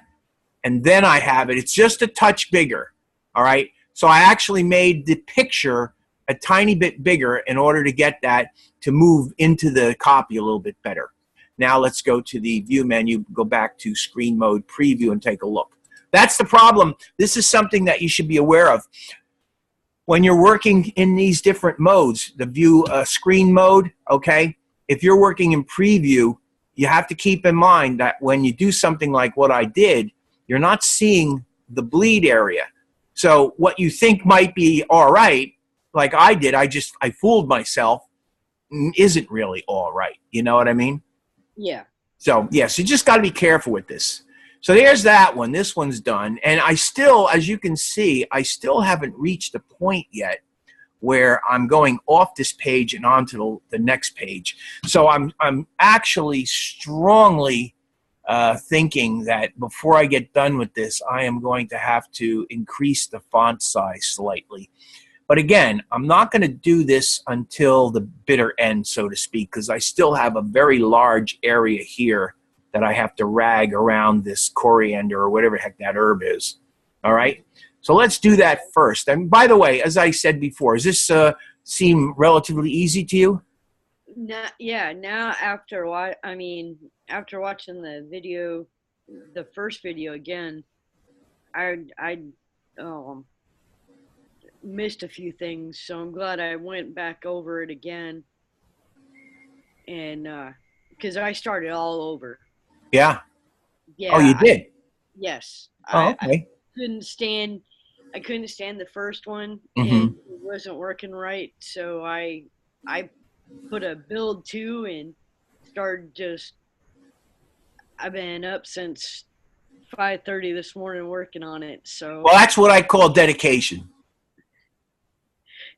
A: And then I have it. It's just a touch bigger, all right? So I actually made the picture a tiny bit bigger in order to get that to move into the copy a little bit better. Now let's go to the View menu, go back to Screen Mode Preview, and take a look. That's the problem. This is something that you should be aware of. When you're working in these different modes, the View Screen Mode, okay, if you're working in Preview, you have to keep in mind that when you do something like what I did, you're not seeing the bleed area. So what you think might be all right, like I did, I fooled myself, isn't really all right. You know what I mean?
B: Yeah.
A: So, yes, you just got to be careful with this. So there's that one. This one's done. And I still, as you can see, I still haven't reached a point yet where I'm going off this page and onto the next page. So I'm actually strongly thinking that before I get done with this, I am going to have to increase the font size slightly. But again, I'm not going to do this until the bitter end, so to speak, because I still have a very large area here that I have to rag around this coriander or whatever the heck that herb is. All right? So let's do that first. And by the way, as I said before, does this seem relatively easy to you?
B: Yeah, now after after watching the video, the first video again, I missed a few things, so I'm glad I went back over it again, and because I started all over.
A: Yeah.
B: Yeah.
A: Oh, you did?
B: Yes.
A: Oh, okay.
B: I couldn't stand the first one,
A: Mm-hmm.
B: and it wasn't working right, so I put a build 2 and started just. I've been up since 5:30 this morning working on it. So.
A: Well, that's what I call dedication.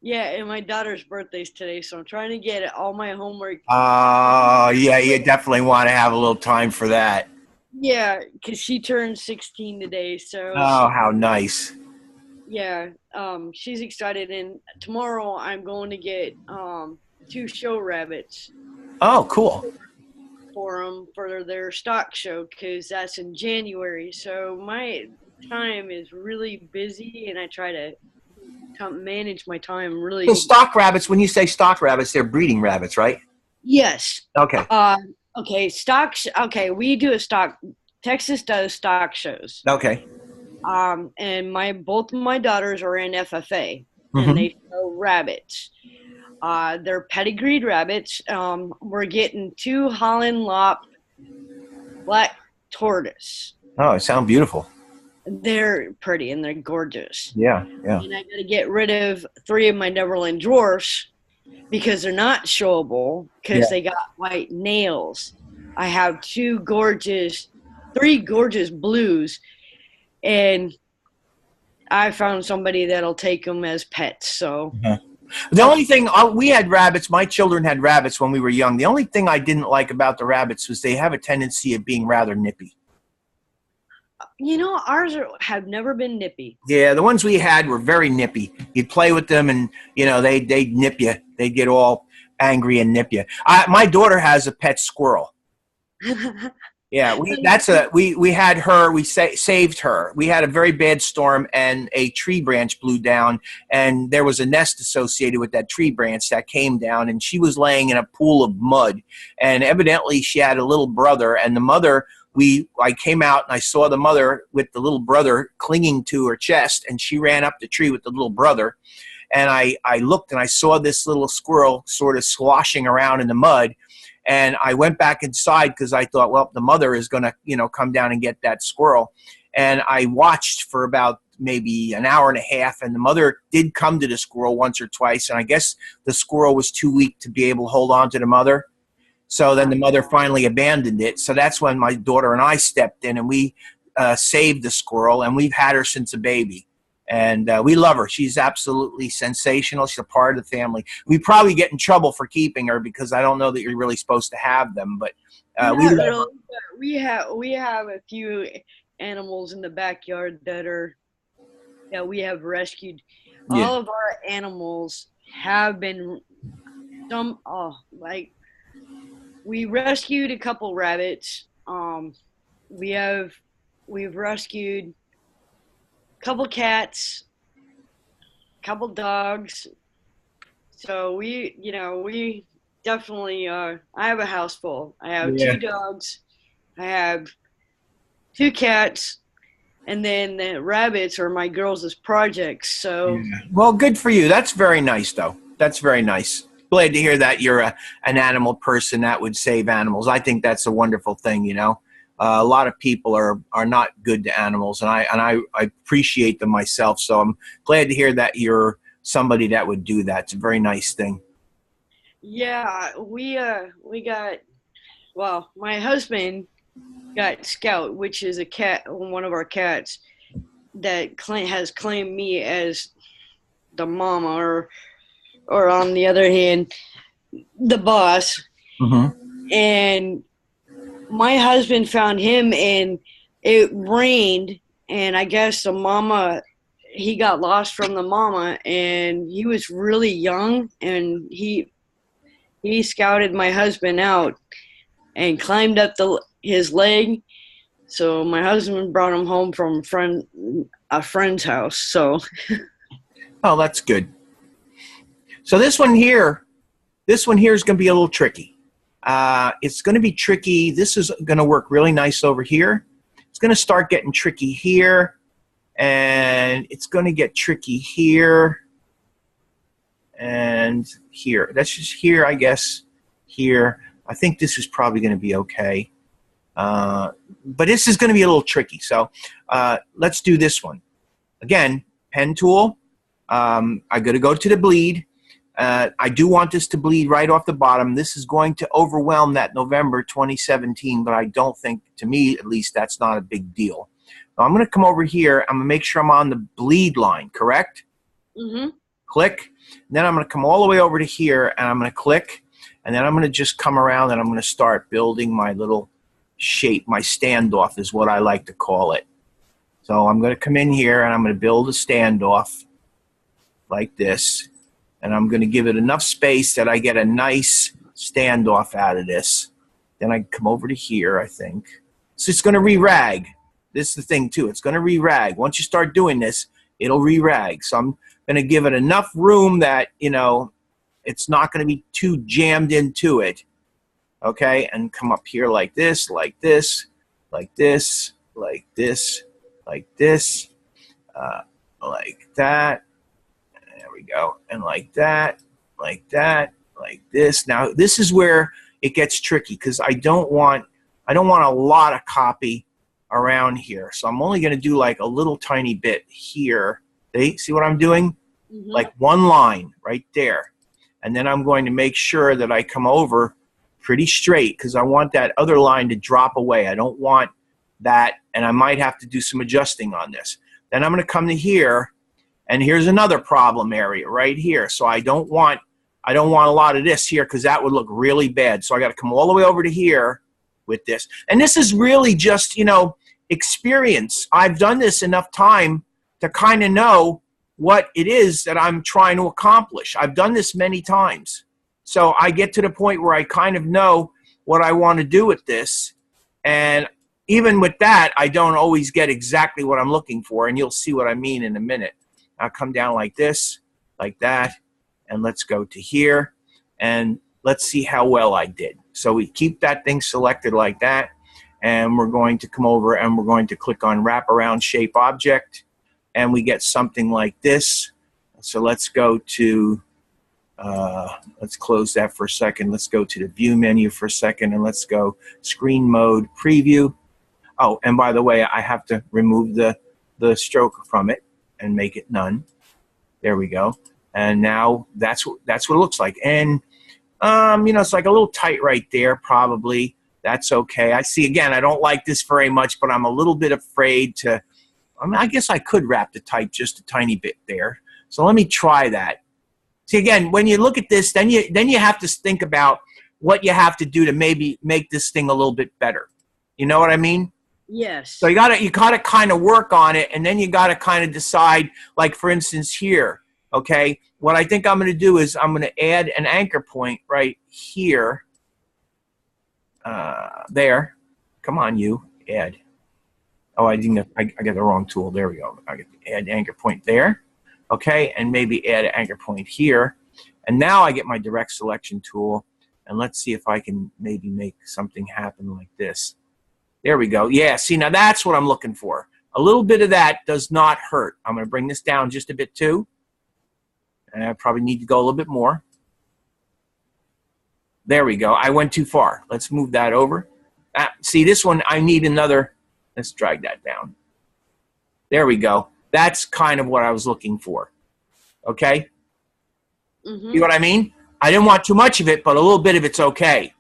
B: Yeah, and my daughter's birthday's today, so I'm trying to get all my homework.
A: Yeah, you definitely want to have a little time for that.
B: Yeah, because she turned 16 today, so.
A: Oh, how nice.
B: Yeah, she's excited, and tomorrow I'm going to get 2 show rabbits.
A: Oh, cool.
B: For them for their stock show, because that's in January. So my time is really busy, and I try to manage my time really.
A: So stock rabbits, when you say stock rabbits, they're breeding rabbits, right?
B: Yes.
A: Okay.
B: Okay, okay, we do Texas does stock shows.
A: Okay.
B: And both of my daughters are in FFA,
A: Mm-hmm.
B: and they show rabbits. They're pedigreed rabbits. We're getting 2 Holland Lop black tortoise.
A: Oh, it sounds beautiful.
B: They're pretty and they're gorgeous.
A: Yeah, yeah.
B: And I got to get rid of 3 of my Neverland dwarfs because they're not showable because they got white nails. I have 3 gorgeous blues, and I found somebody that'll take them as pets. So
A: the only thing we had rabbits. My children had rabbits when we were young. The only thing I didn't like about the rabbits was they have a tendency of being rather nippy.
B: Ours have never been nippy.
A: Yeah, the ones we had were very nippy. You'd play with them, and they'd nip you. They'd get all angry and nip you. My daughter has a pet squirrel. Yeah, we had her. We saved her. We had a very bad storm, and a tree branch blew down, and there was a nest associated with that tree branch that came down, and she was laying in a pool of mud, and evidently she had a little brother, and the mother. I came out and I saw the mother with the little brother clinging to her chest, and she ran up the tree with the little brother. And I looked and I saw this little squirrel sort of sloshing around in the mud. And I went back inside because I thought, well, the mother is going to, come down and get that squirrel. And I watched for about maybe an hour and a half, and the mother did come to the squirrel once or twice. And I guess the squirrel was too weak to be able to hold on to the mother. So then the mother finally abandoned it. So that's when my daughter and I stepped in, and we saved the squirrel, and we've had her since a baby. And we love her. She's absolutely sensational. She's a part of the family. We probably get in trouble for keeping her because I don't know that you're really supposed to have them, but we love her.
B: We have a few animals in the backyard that we have rescued. Yeah. All of our animals have been we rescued a couple rabbits. We've rescued a couple cats, a couple dogs. So we definitely I have a house full. I have 2 dogs, I have 2 cats, and then the rabbits are my girls' projects. So
A: well, good for you. That's very nice, though. That's very nice. Glad to hear that you're an animal person that would save animals. I think that's a wonderful thing. A lot of people are not good to animals, and I appreciate them myself. So I'm glad to hear that you're somebody that would do that. It's a very nice thing.
B: Yeah, we got. Well, my husband got Scout, which is a cat, one of our cats that has claimed me as the mama, or on the other hand, the boss. Mm-hmm. And my husband found him, and it rained, and I guess the mama, he got lost from the mama, and he was really young, and he scouted my husband out and climbed up his leg. So my husband brought him home from a friend's house. So
A: oh, that's good. So this one here is going to be a little tricky. It's going to be tricky. This is going to work really nice over here. It's going to start getting tricky here, and it's going to get tricky here and here. That's just here, I guess, here. I think this is probably going to be okay. But this is going to be a little tricky. So let's do this one. Again, pen tool. I'm going to go to the bleed. I do want this to bleed right off the bottom. This is going to overwhelm that November 2017, but I don't think, to me at least, that's not a big deal. Now I'm going to come over here. I'm going to make sure I'm on the bleed line, correct? Mm-hmm. Click. And then I'm going to come all the way over to here, and I'm going to click. And then I'm going to just come around, and I'm going to start building my little shape. My standoff is what I like to call it. So I'm going to come in here, and I'm going to build a standoff like this. And I'm going to give it enough space that I get a nice standoff out of this. Then I come over to here, I think. So it's going to re-rag. This is the thing, too. It's going to re-rag. Once you start doing this, it'll re-rag. So I'm going to give it enough room that, it's not going to be too jammed into it. Okay? And come up here like this, like this, like this, like this, like this, like that. There we go. And like that, like this. Now, this is where it gets tricky because I don't want a lot of copy around here. So I'm only going to do like a little tiny bit here. See what I'm doing?
B: Mm-hmm.
A: Like one line right there. And then I'm going to make sure that I come over pretty straight because I want that other line to drop away. I don't want that, and I might have to do some adjusting on this. Then I'm going to come to here, and here's another problem area right here. So I don't want a lot of this here because that would look really bad. So I got to come all the way over to here with this. And this is really just, you know, experience. I've done this enough time to kind of know what it is that I'm trying to accomplish. I've done this many times. So I get to the point where I kind of know what I want to do with this. And even with that, I don't always get exactly what I'm looking for. And you'll see what I mean in a minute. I'll come down like this, like that. And let's go to here. And let's see how well I did. So we keep that thing selected like that. And we're going to come over and we're going to click on Wraparound Shape Object. And we get something like this. So let's go to, let's close that for a second. Let's go to the View menu for a second, and let's go Screen Mode Preview. Oh, and by the way, I have to remove the stroke from it and make it none. There we go. And now that's what it looks like. And, you know, it's like a little tight right there, probably. That's okay. I see, again, I don't like this very much, but I'm a little bit afraid to, I mean, I guess I could wrap the type just a tiny bit there. So let me try that. See, again, when you look at this, then you have to think about what you have to do to maybe make this thing a little bit better. You know what I mean?
B: Yes.
A: So you gotta kind of work on it, and then you gotta kind of decide. Like for instance, here, okay. What I think I'm going to do is I'm going to add an anchor point right here. There. Come on, you add. Oh, I didn't. I got the wrong tool. There we go. I get to add anchor point there. Okay, and maybe add an anchor point here. And now I get my direct selection tool, and let's see if I can maybe make something happen like this. There we go. Yeah, see, now that's what I'm looking for. A little bit of that does not hurt. I'm going to bring this down just a bit too. And I probably need to go a little bit more. There we go. I went too far. Let's move that over. See, this one, I need another. Let's drag that down. There we go. That's kind of what I was looking for. Okay?
B: Mm-hmm.
A: You know what I mean? I didn't want too much of it, but a little bit of it's okay.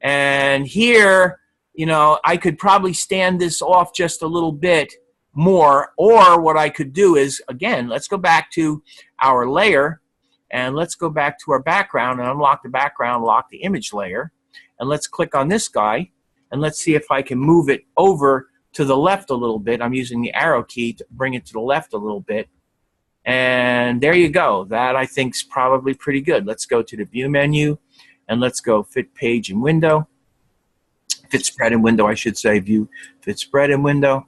A: And here, you know, I could probably stand this off just a little bit more, or what I could do is, again, let's go back to our layer, and let's go back to our background and unlock the background, lock the image layer, and let's click on this guy, and let's see if I can move it over to the left a little bit. I'm using the arrow key to bring it to the left a little bit, and there you go. That I think is probably pretty good. Let's go to the View menu, and let's go Fit Page and Window. Fit Spread and Window, I should say. View, Fit Spread and Window.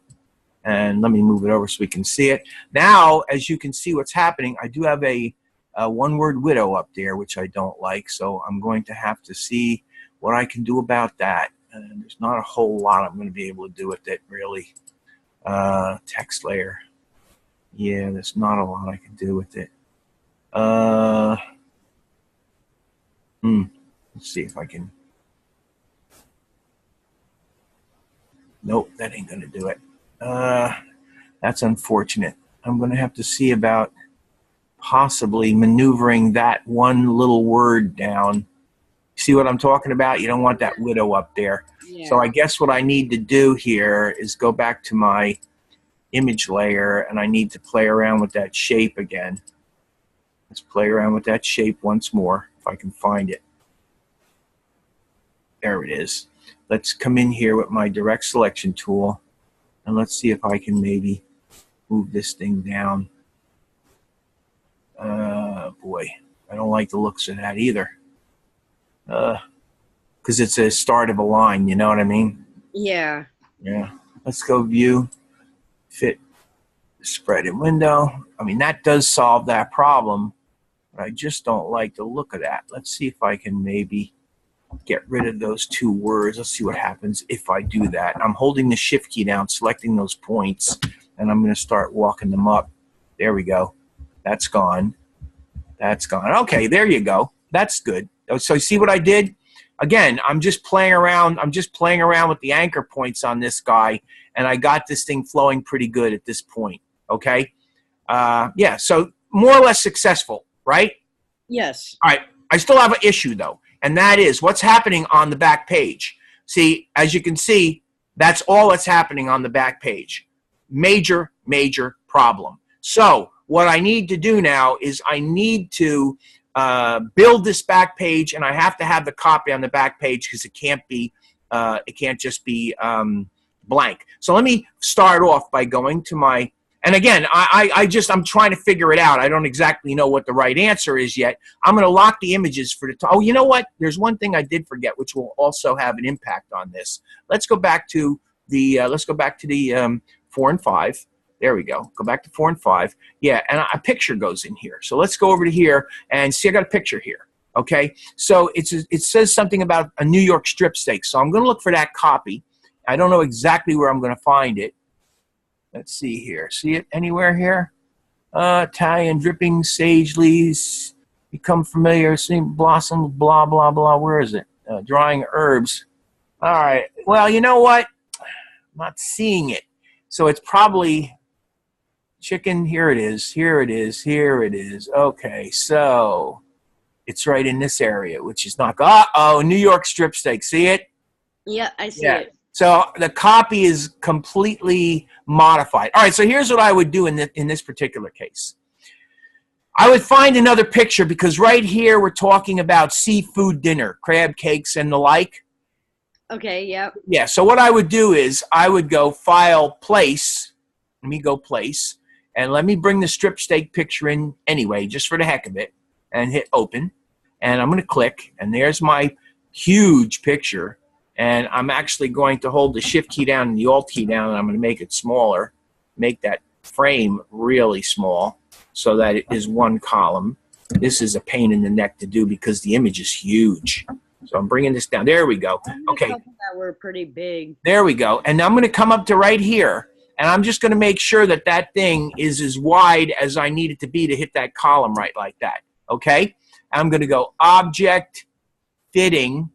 A: And let me move it over so we can see it. Now, as you can see what's happening, I do have a one-word widow up there, which I don't like. So I'm going to have to see what I can do about that. And there's not a whole lot I'm going to be able to do with it, really. Text layer. Yeah, there's not a lot I can do with it. Let's see if I can. Nope, that ain't going to do it. That's unfortunate. I'm going to have to see about possibly maneuvering that one little word down. See what I'm talking about? You don't want that widow up there. Yeah. So I guess what I need to do here is go back to my image layer, and I need to play around with that shape again. Let's play around with that shape once more, if I can find it. There it is. Let's come in here with my direct selection tool, and let's see if I can maybe move this thing down. Boy, I don't like the looks of that either. Because it's a start of a line, you know what I mean?
B: Yeah.
A: Yeah. Let's go View, Fit, Spread and Window. I mean, that does solve that problem, but I just don't like the look of that. Let's see if I can maybe get rid of those two words. Let's see what happens if I do that. I'm holding the Shift key down, selecting those points, and I'm going to start walking them up. There we go. That's gone. That's gone. Okay, there you go. That's good. So see what I did? again, I'm just playing around. I'm just playing around with the anchor points on this guy, and I got this thing flowing pretty good at this point. Okay. Yeah. So more or less successful, right?
B: Yes.
A: All right. I still have an issue though, and that is what's happening on the back page. See, as you can see, that's all that's happening on the back page. Major, major problem. So what I need to do now is I need to build this back page, and I have to have the copy on the back page because it can't be, it can't just be blank. So let me start off by going to my, and again, I'm trying to figure it out. I don't exactly know what the right answer is yet. I'm going to lock the images for the time. Oh, you know what? There's one thing I did forget, which will also have an impact on this. Let's go back to the 4 and 5. There we go. Go back to 4 and 5. Yeah, and a picture goes in here. So let's go over to here and see. I got a picture here. Okay, so it says something about a New York strip steak. So I'm going to look for that copy. I don't know exactly where I'm going to find it. Let's see here. See it anywhere here? Italian dripping sage leaves become familiar. Seeing blossom. Blah blah blah. Where is it? Drying herbs. All right. Well, you know what? I'm not seeing it. So it's probably chicken. Here it is. Here it is. Here it is. Okay. So it's right in this area, which is not. Uh-oh, New York strip steak. See it?
B: Yeah, I see it.
A: So the copy is completely modified. All right, so here's what I would do in this particular case. I would find another picture because right here we're talking about seafood dinner, crab cakes and the like.
B: Okay, yeah.
A: Yeah, so what I would do is I would go File, Place. Let me go Place. And let me bring the strip steak picture in anyway, just for the heck of it, and hit Open. And I'm going to click, and there's my huge picture. And I'm actually going to hold the Shift key down and the Alt key down, and I'm going to make it smaller, make that frame really small so that it is one column. This is a pain in the neck to do because the image is huge. So I'm bringing this down. There we go. Okay.
B: That were pretty big.
A: There we go. And I'm going to come up to right here, and I'm just going to make sure that that thing is as wide as I need it to be to hit that column right like that. Okay? I'm going to go Object, Fitting,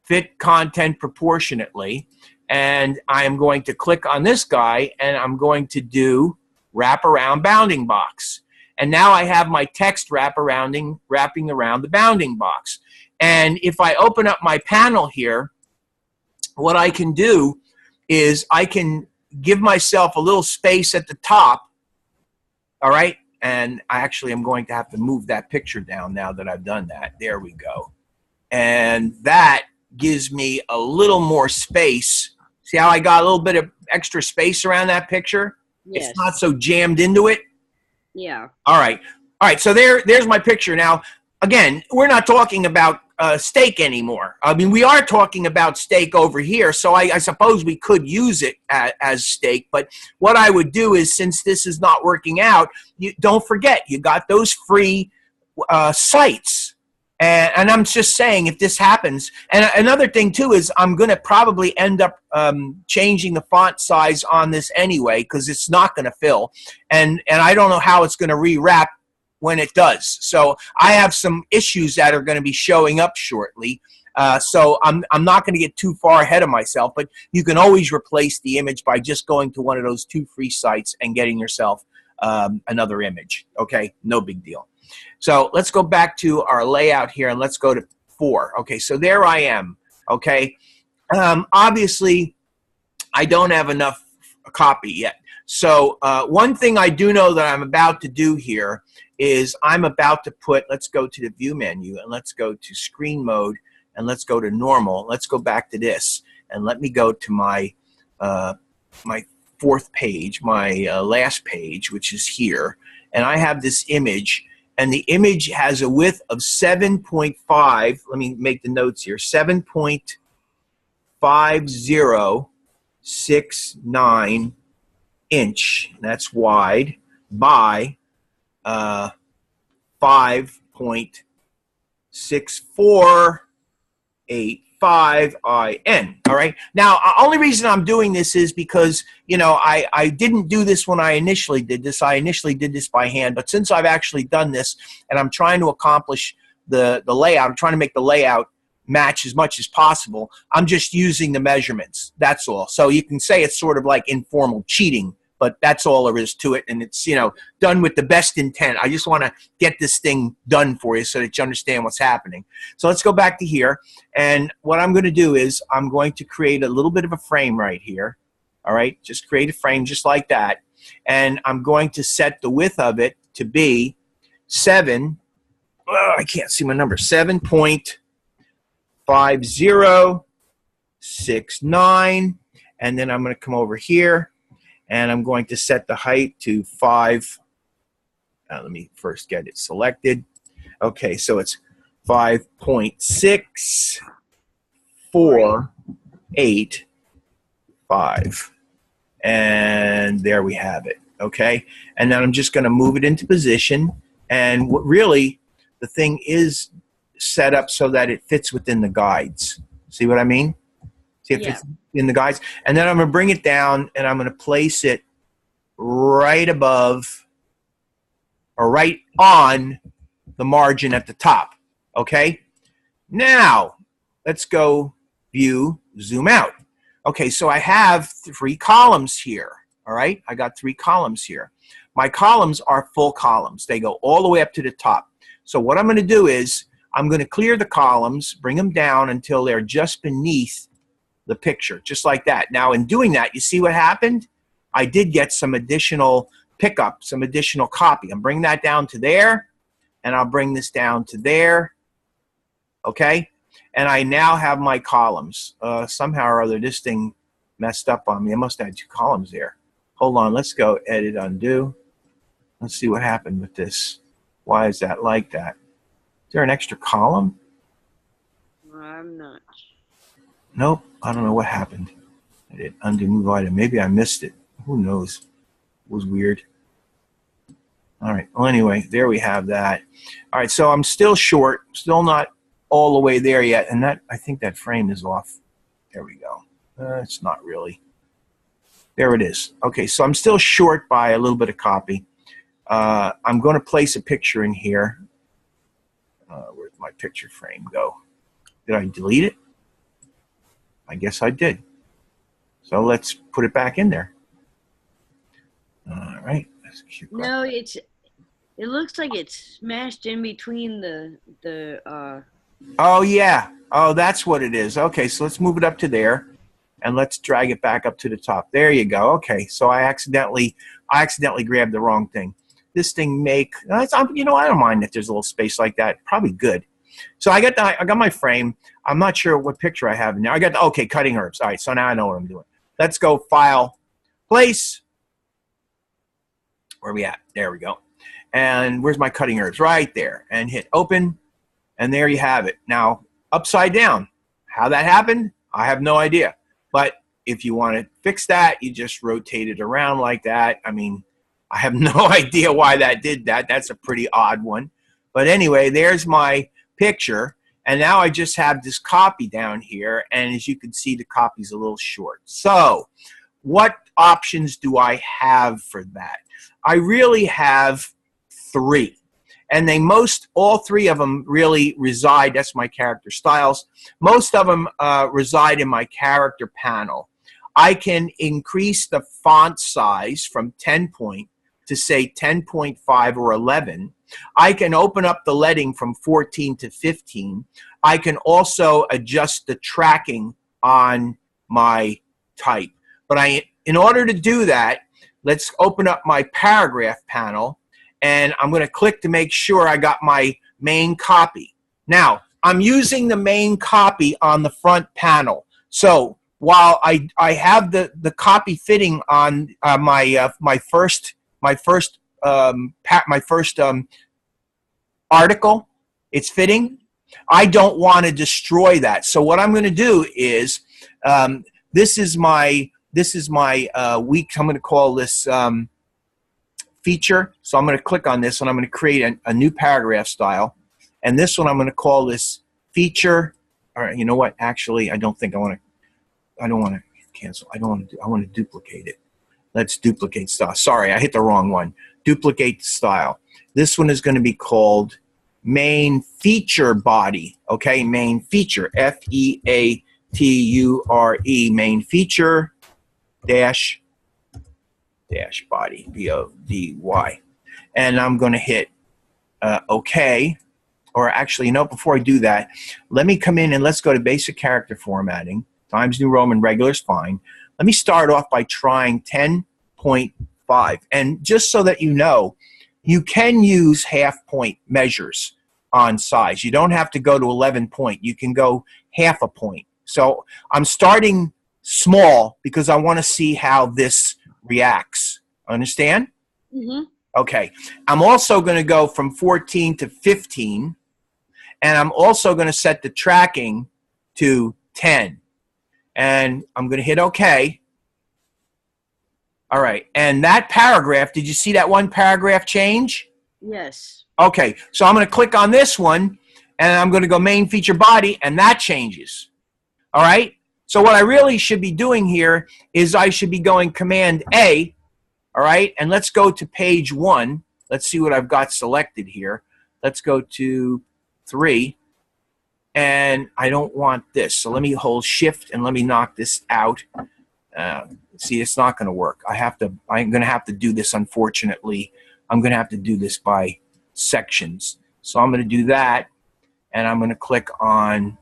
A: Fit Content Proportionately, and I am going to click on this guy, and I'm going to do Wraparound Bounding Box. And now I have my text wrapping around the bounding box. And if I open up my panel here, what I can do is I can give myself a little space at the top, all right? And I actually am going to have to move that picture down now that I've done that. There we go. And that gives me a little more space. See how I got a little bit of extra space around that picture? Yes. It's not so jammed into it.
B: Yeah.
A: All right. All right. So there's my picture. Now, again, we're not talking about steak anymore. I mean, we are talking about steak over here, so I suppose we could use it as steak. But what I would do is, since this is not working out, don't forget, you got those free sites. And I'm just saying, if this happens, and another thing too is I'm going to probably end up changing the font size on this anyway because it's not going to fill, and I don't know how it's going to rewrap when it does. So I have some issues that are going to be showing up shortly. So I'm not going to get too far ahead of myself, but you can always replace the image by just going to one of those 2 free sites and getting yourself another image. Okay, no big deal. So let's go back to our layout here, and let's go to 4. Okay, so there I am. Okay, obviously I don't have enough copy yet. So one thing I do know that I'm about to do here is I'm about to put, let's go to the View menu, and let's go to Screen Mode, and let's go to Normal. Let's go back to this, and let me go to my my 4th page, my last page, which is here. And I have this image, and the image has a width of 7.5. Let me make the notes here. 7.5069 inch. That's wide by 5.6485 IN. All right. Now, only reason I'm doing this is because, you know, I didn't do this when I initially did this. I initially did this by hand, but since I've actually done this and I'm trying to accomplish the layout, I'm trying to make the layout match as much as possible. I'm just using the measurements. That's all. So you can say it's sort of like informal cheating, but that's all there is to it. And it's, you know, done with the best intent. I just want to get this thing done for you so that you understand what's happening. So let's go back to here. And what I'm going to do is I'm going to create a little bit of a frame right here. All right, just create a frame just like that. And I'm going to set the width of it to be 7. Oh, I can't see my number. 7.5069. And then I'm going to come over here and I'm going to set the height to 5. Let me first get it selected. Okay, so it's 5.6485. And there we have it. Okay, and then I'm just going to move it into position. And what really, the thing is set up so that it fits within the guides. See what I mean? See if it's in the guides. And then I'm going to bring it down and I'm going to place it right above or right on the margin at the top. Okay? Now, let's go view, zoom out. Okay, so I have 3 columns here. All right? I got 3 columns here. My columns are full columns. They go all the way up to the top. So what I'm going to do is I'm going to clear the columns, bring them down until they're just beneath the picture, just like that. Now, in doing that, you see what happened? I did get some additional pickup, some additional copy. I'm bringing that down to there, and I'll bring this down to there. Okay? And I now have my columns. Somehow or other, this thing messed up on me. I must have had 2 columns there. Hold on. Let's go edit, undo. Let's see what happened with this. Why is that like that? Is there an extra column?
B: I'm not.
A: Nope. I don't know what happened. I did undo move item. Maybe I missed it. Who knows? It was weird. All right. Well, anyway, there we have that. All right. So I'm still short. Still not all the way there yet. And that, I think that frame is off. There we go. It's not really. There it is. Okay. So I'm still short by a little bit of copy. I'm going to place a picture in here. Where'd my picture frame go? Did I delete it? I guess I did. So let's put it back in there. All right.
B: No, it looks like it's smashed in between the
A: Oh yeah. Oh, that's what it is. Okay, so let's move it up to there, and let's drag it back up to the top. There you go. Okay, so I accidentally grabbed the wrong thing. This thing you know, I don't mind if there's a little space like that. Probably good. So I got my frame. I'm not sure what picture I have in there. I got okay, cutting herbs. All right, so now I know what I'm doing. Let's go File, Place. Where are we at? There we go. And where's my cutting herbs? Right there. And hit Open. And there you have it. Now, upside down. How that happened, I have no idea. But if you want to fix that, you just rotate it around like that. I mean, I have no idea why that did that. That's a pretty odd one. But anyway, there's my picture. And now I just have this copy down here. And as you can see, the copy's a little short. So what options do I have for that? I really have 3. And all 3 of them really reside, that's my character styles. Most of them reside in my character panel. I can increase the font size from 10 point to say 10.5 or 11. I can open up the leading from 14 to 15. I can also adjust the tracking on my type. But in order to do that, let's open up my paragraph panel. And I'm going to click to make sure I got my main copy. Now, I'm using the main copy on the front panel. So while I have the copy fitting on my first article, it's fitting. I don't want to destroy that. So what I'm going to do is this is my week. I'm going to call this feature. So I'm going to click on this and I'm going to create a new paragraph style. And this one I'm going to call this feature. All right, you know what? Actually, I don't want to cancel. I want to duplicate it. Let's duplicate style. Sorry, I hit the wrong one. Duplicate style. This one is going to be called main feature body. Okay, main feature, Feature, main feature dash body, BODY. And I'm going to hit OK. Or actually, you know, before I do that, let me come in and let's go to basic character formatting. Times New Roman regular is fine. Let me start off by trying 10.5. And just so that you know, you can use half point measures on size. You don't have to go to 11 point. You can go half a point. So I'm starting small because I want to see how this reacts. Understand?
B: Mm-hmm.
A: Okay. I'm also going to go from 14 to 15. And I'm also going to set the tracking to 10. And I'm going to hit OK. All right. And that paragraph, did you see that one paragraph change?
B: Yes.
A: Okay. So I'm going to click on this one, and I'm going to go main feature body, and that changes. All right. So what I really should be doing here is I should be going Command A. All right. And let's go to page 1. Let's see what I've got selected here. Let's go to 3. And I don't want this. So let me hold shift and let me knock this out. See, it's not going to work. I'm going to have to do this, unfortunately. I'm going to have to do this by sections. So I'm going to do that. And I'm going to click on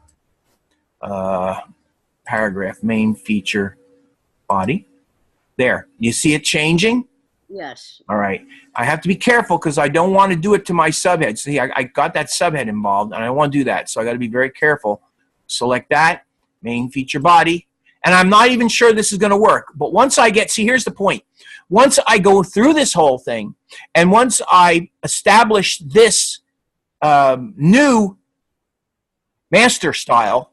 A: paragraph main feature body. There. You see it changing?
B: Yes.
A: All right. I have to be careful because I don't want to do it to my subhead. See, I got that subhead involved, and I don't want to do that. So I got to be very careful. Select that, main feature body. And I'm not even sure this is going to work. But once I get, see, here's the point. Once I go through this whole thing, and once I establish this new master style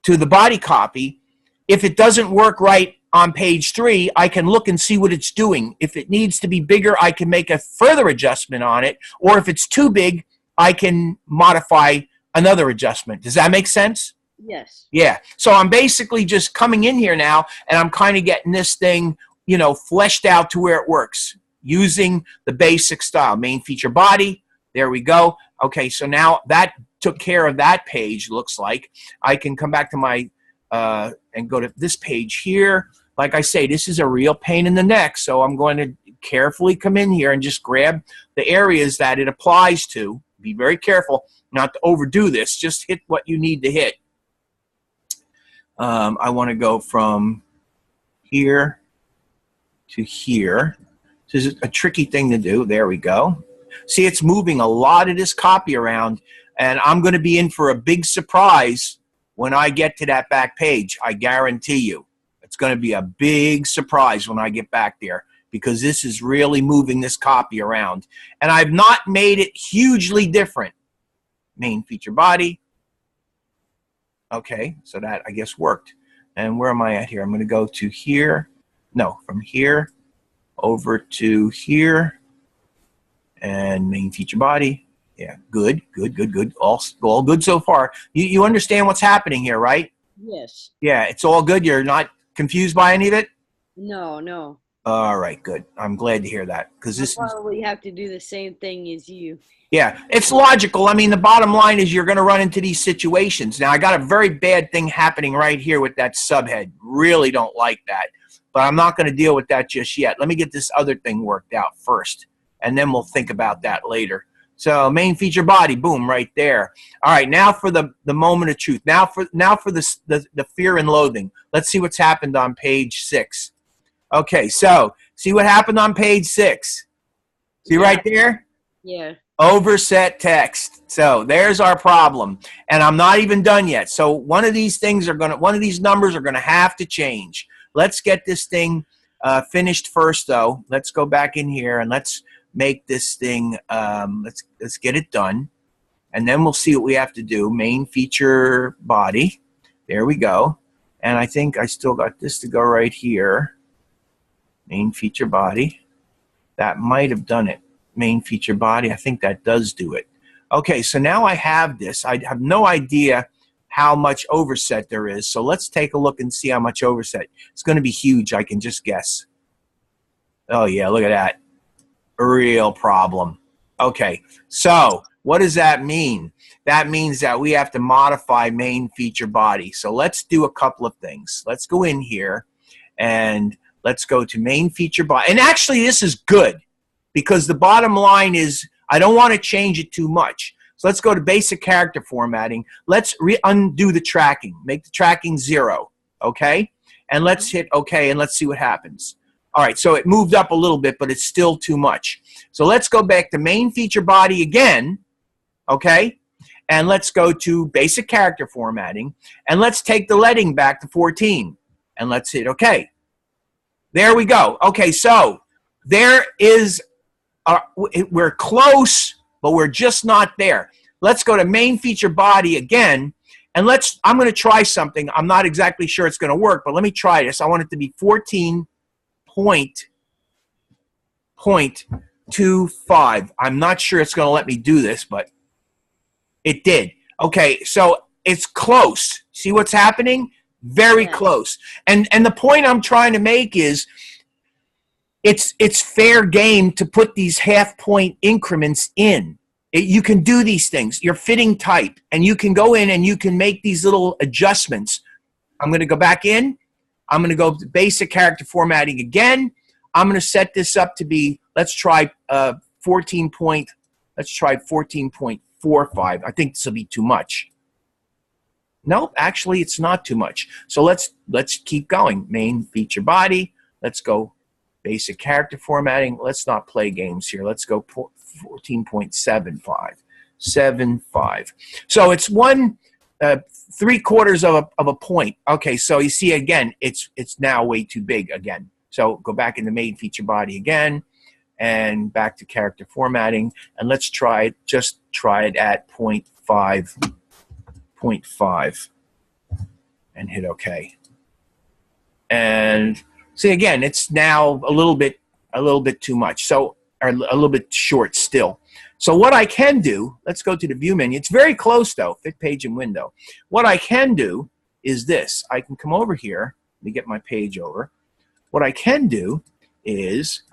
A: to the body copy, if it doesn't work right on page 3, I can look and see what it's doing. If it needs to be bigger, I can make a further adjustment on it. Or if it's too big, I can modify another adjustment. Does that make sense?
B: Yes.
A: Yeah. So I'm basically just coming in here now, and I'm kind of getting this thing, you know, fleshed out to where it works using the basic style. Main feature body. There we go. Okay, so now that took care of that page, looks like. I can come back to my, and go to this page here. Like I say, this is a real pain in the neck, so I'm going to carefully come in here and just grab the areas that it applies to. Be very careful not to overdo this. Just hit what you need to hit. I want to go from here to here. This is a tricky thing to do. There we go. See, it's moving a lot of this copy around, and I'm going to be in for a big surprise when I get to that back page. I guarantee you. It's going to be a big surprise when I get back there because this is really moving this copy around. And I've not made it hugely different. Main feature body. Okay, so that, I guess, worked. And where am I at here? I'm going to go to here. No, from here over to here. And main feature body. Yeah, good, good, good, good. All good so far. You understand what's happening here, right?
B: Yes.
A: Yeah, it's all good. You're not confused by any of it?
B: No, no.
A: All right, good. I'm glad to hear that because this
B: I'll probably have to do the same thing as you.
A: Yeah, it's logical. I mean, the bottom line is you're going to run into these situations. Now, I got a very bad thing happening right here with that subhead. Really don't like that. But I'm not going to deal with that just yet. Let me get this other thing worked out first, and then we'll think about that later. So main feature body, boom, right there. All right, now for the moment of truth. Now for the fear and loathing. Let's see what's happened on page 6. Okay, so see what happened on page 6. See right there?
B: Yeah.
A: Overset text. So there's our problem, and I'm not even done yet. So one of these numbers are gonna have to change. Let's get this thing finished first, though. Let's go back in here and let's make this thing. Let's get it done, and then we'll see what we have to do. Main feature body. There we go. And I think I still got this to go right here. Main feature body. That might have done it. Main feature body. I think that does do it. Okay, so now I have this. I have no idea how much overset there is. So let's take a look and see how much overset. It's going to be huge, I can just guess. Oh, yeah, look at that. A real problem. Okay, so What does that mean? That means that we have to modify main feature body. So let's do a couple of things. Let's go in here and let's go to main feature body. And actually this is good because the bottom line is I don't want to change it too much. So let's go to basic character formatting. Let's undo the tracking. Make the tracking 0, okay? And let's hit OK and let's see what happens. All right, so it moved up a little bit, but it's still too much. So let's go back to main feature body again, okay? And let's go to basic character formatting, and let's take the leading back to 14, and let's hit OK. There we go. Okay, so there is, we're close, but we're just not there. Let's go to main feature body again, and I'm going to try something. I'm not exactly sure it's going to work, but let me try this. I want it to be 14.25. I'm not sure it's going to let me do this, but it did. Okay, so it's close. See what's happening? Very close. And the point I'm trying to make is it's fair game to put these half-point increments in. You can do these things. You're fitting type, and you can go in and you can make these little adjustments. I'm going to go back in. I'm going to go to basic character formatting again. I'm going to set this up to be, let's try 14.45. I think this will be too much. No, actually it's not too much. So let's keep going. Main feature body. Let's go basic character formatting. Let's not play games here. Let's go 14.75. 75. So it's 3/4 of a point. Okay, so you see again, it's now way too big again. So go back in the main feature body again, and back to character formatting, and let's try it. Just try it at 0.5, and hit OK. And see again, it's now a little bit too much. So or a little bit short still. So what I can do, let's go to the view menu. It's very close though, fit page and window. What I can do is this. I can come over here. Let me get my page over. What I can do is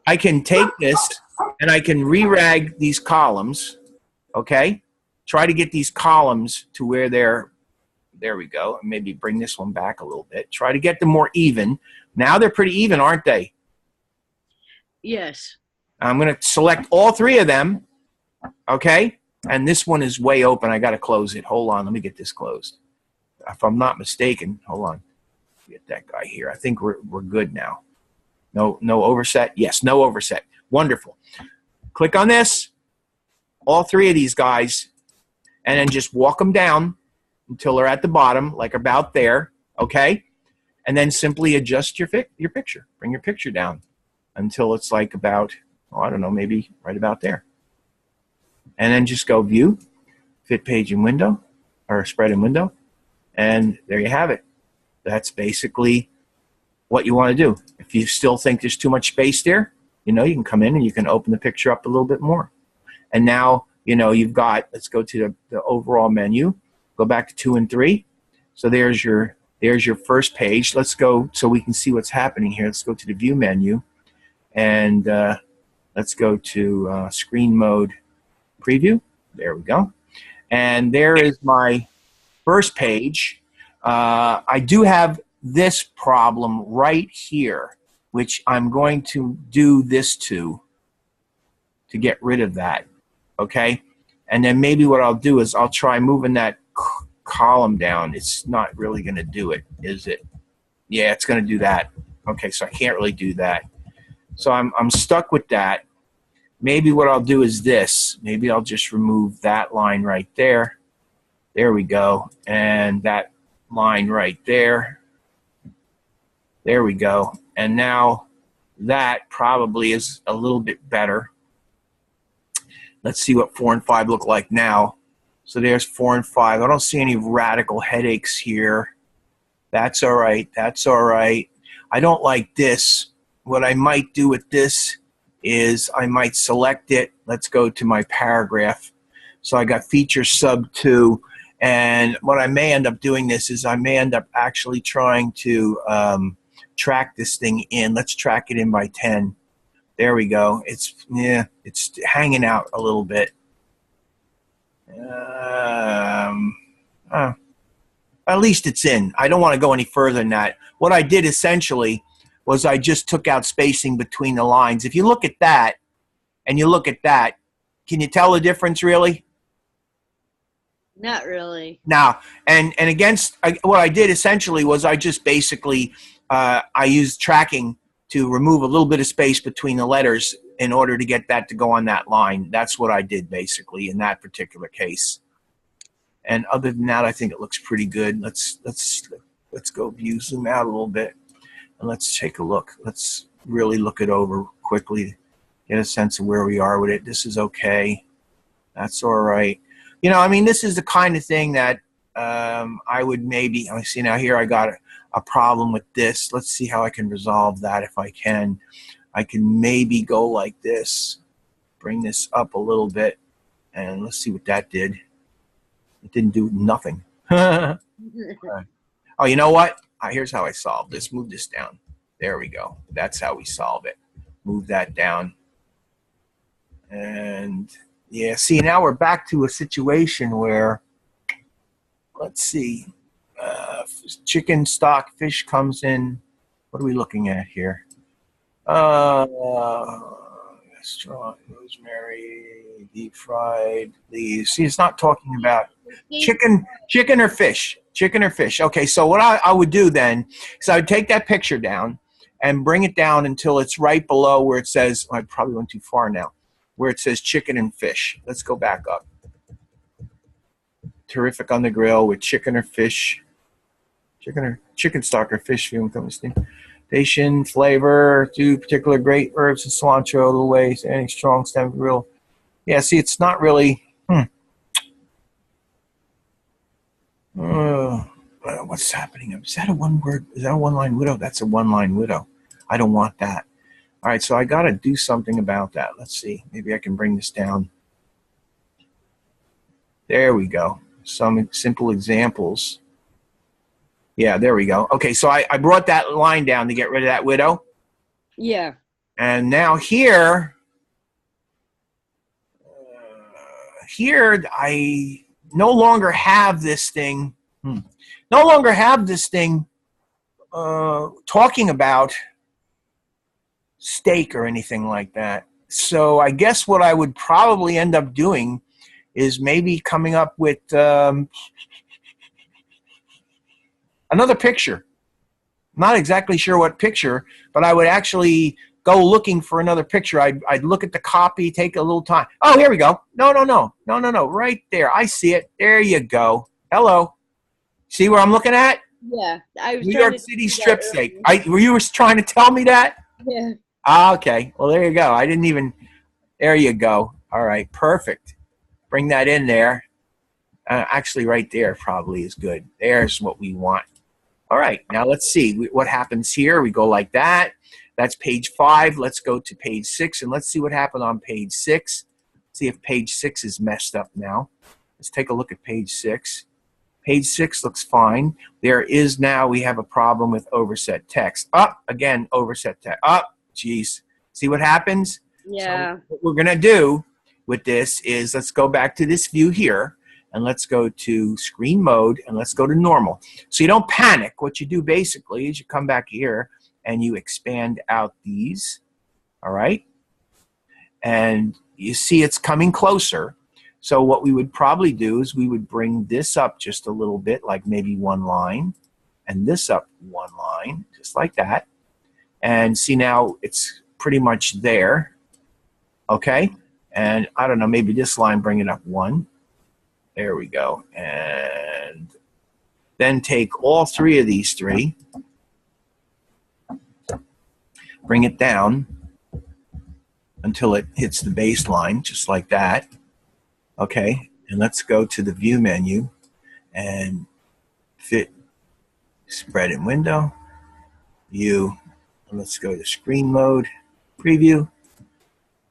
A: I can take this and I can re-rag these columns, okay? Try to get these columns to where they're, there we go. Maybe bring this one back a little bit. Try to get them more even. Now they're pretty even, aren't they?
B: Yes.
A: I'm going to select all 3 of them, okay? And this one is way open. I got to close it. Hold on. Let me get this closed. If I'm not mistaken, hold on. Get that guy here. I think we're good now. No overset? Yes, no overset. Wonderful. Click on this, all 3 of these guys, and then just walk them down until they're at the bottom, like about there, okay? And then simply adjust your picture. Bring your picture down until it's like about, oh, I don't know, maybe right about there. And then just go View, Fit Page and Window, or Spread and Window, and there you have it. That's basically what you want to do. If you still think there's too much space there, you know, you can come in and you can open the picture up a little bit more. And now, you know, you've got, let's go to the overall menu, go back to 2 and 3. So there's your first page. Let's go so we can see what's happening here. Let's go to the view menu, and let's go to screen mode preview. There we go. And there is my first page. I do have this problem right here, which I'm going to do this to get rid of that, okay? And then maybe what I'll do is I'll try moving that column down. It's not really going to do it, is it? Yeah, it's going to do that. Okay, so I can't really do that. So I'm stuck with that. Maybe what I'll do is this. Maybe I'll just remove that line right there. There we go. And that line right there. There we go. And now that probably is a little bit better. Let's see what 4 and 5 look like now. So there's 4 and 5. I don't see any radical headaches here. That's all right. That's all right. I don't like this. What I might do with this is I might select it. Let's go to my paragraph. So I got feature sub 2. And what I may end up doing this is I may end up actually trying to track this thing in. Let's track it in by 10. There we go. It's hanging out a little bit. At least it's in. I don't want to go any further than that. What I did essentially was I just took out spacing between the lines. If you look at that and you look at that, can you tell the difference really?
B: Not really.
A: Now, and against what I did essentially was I just basically I used tracking to remove a little bit of space between the letters in order to get that to go on that line. That's what I did basically in that particular case. And other than that, I think it looks pretty good. Let's go view, zoom out a little bit, and let's take a look. Let's really look it over quickly, get a sense of where we are with it. This is okay. That's all right. You know, I mean, this is the kind of thing that I would maybe, I see now here I got a problem with this. Let's see how I can resolve that if I can. I can maybe go like this, bring this up a little bit, and let's see what that did. It didn't do nothing. Oh, you know what? Here's how I solve this. Move this down. There we go. That's how we solve it. Move that down. And yeah, see, now we're back to a situation where, let's see, chicken stock fish comes in. What are we looking at here? Straw, rosemary, deep fried leaves. See, it's not talking about chicken or fish. Chicken or fish. Okay, so what I would do then is I would take that picture down and bring it down until it's right below where it says, I probably went too far now, where it says chicken and fish. Let's go back up. Terrific on the grill with chicken or fish. Chicken stock or fish fume combination, flavor, 2 particular great herbs and cilantro, the way, any strong stem grill. Yeah, see, it's not really, what's happening? Is that a one word? Is that a one-line widow? That's a one-line widow. I don't want that. All right, so I got to do something about that. Let's see. Maybe I can bring this down. There we go. Some simple examples. Yeah, there we go. Okay, so I brought that line down to get rid of that widow.
B: Yeah.
A: And now here I no longer have this thing. No longer have this thing talking about steak or anything like that. So I guess what I would probably end up doing is maybe coming up with another picture. Not exactly sure what picture, but I would actually go looking for another picture. I'd look at the copy, take a little time. Oh, here we go. No. Right there. I see it. There you go. Hello. See where I'm looking at?
B: Yeah. I was
A: New York City strip steak. Were you trying to tell me that?
B: Yeah.
A: Ah, okay. Well, there you go. I didn't even. There you go. All right. Perfect. Bring that in there. Actually, right there probably is good. There's what we want. All right. Now let's see what happens here. We go like that. That's page 5. Let's go to page 6 and let's see what happened on page 6. See if page 6 is messed up now. Let's take a look at page 6. Page 6 looks fine. There is now, we have a problem with overset text. Again, overset text. Geez. See what happens?
B: Yeah.
A: So what we're going to do with this is let's go back to this view here and let's go to screen mode and let's go to normal. So you don't panic. What you do basically is you come back here and you expand out these, all right? And you see it's coming closer. So what we would probably do is we would bring this up just a little bit, like maybe 1 line, and this up 1 line, just like that. And see now it's pretty much there, okay? And I don't know, maybe this line, bring it up 1. There we go. And then take all 3 of these 3, bring it down until it hits the baseline, just like that. Okay, and let's go to the view menu and fit, spread in window, view, and let's go to screen mode, preview,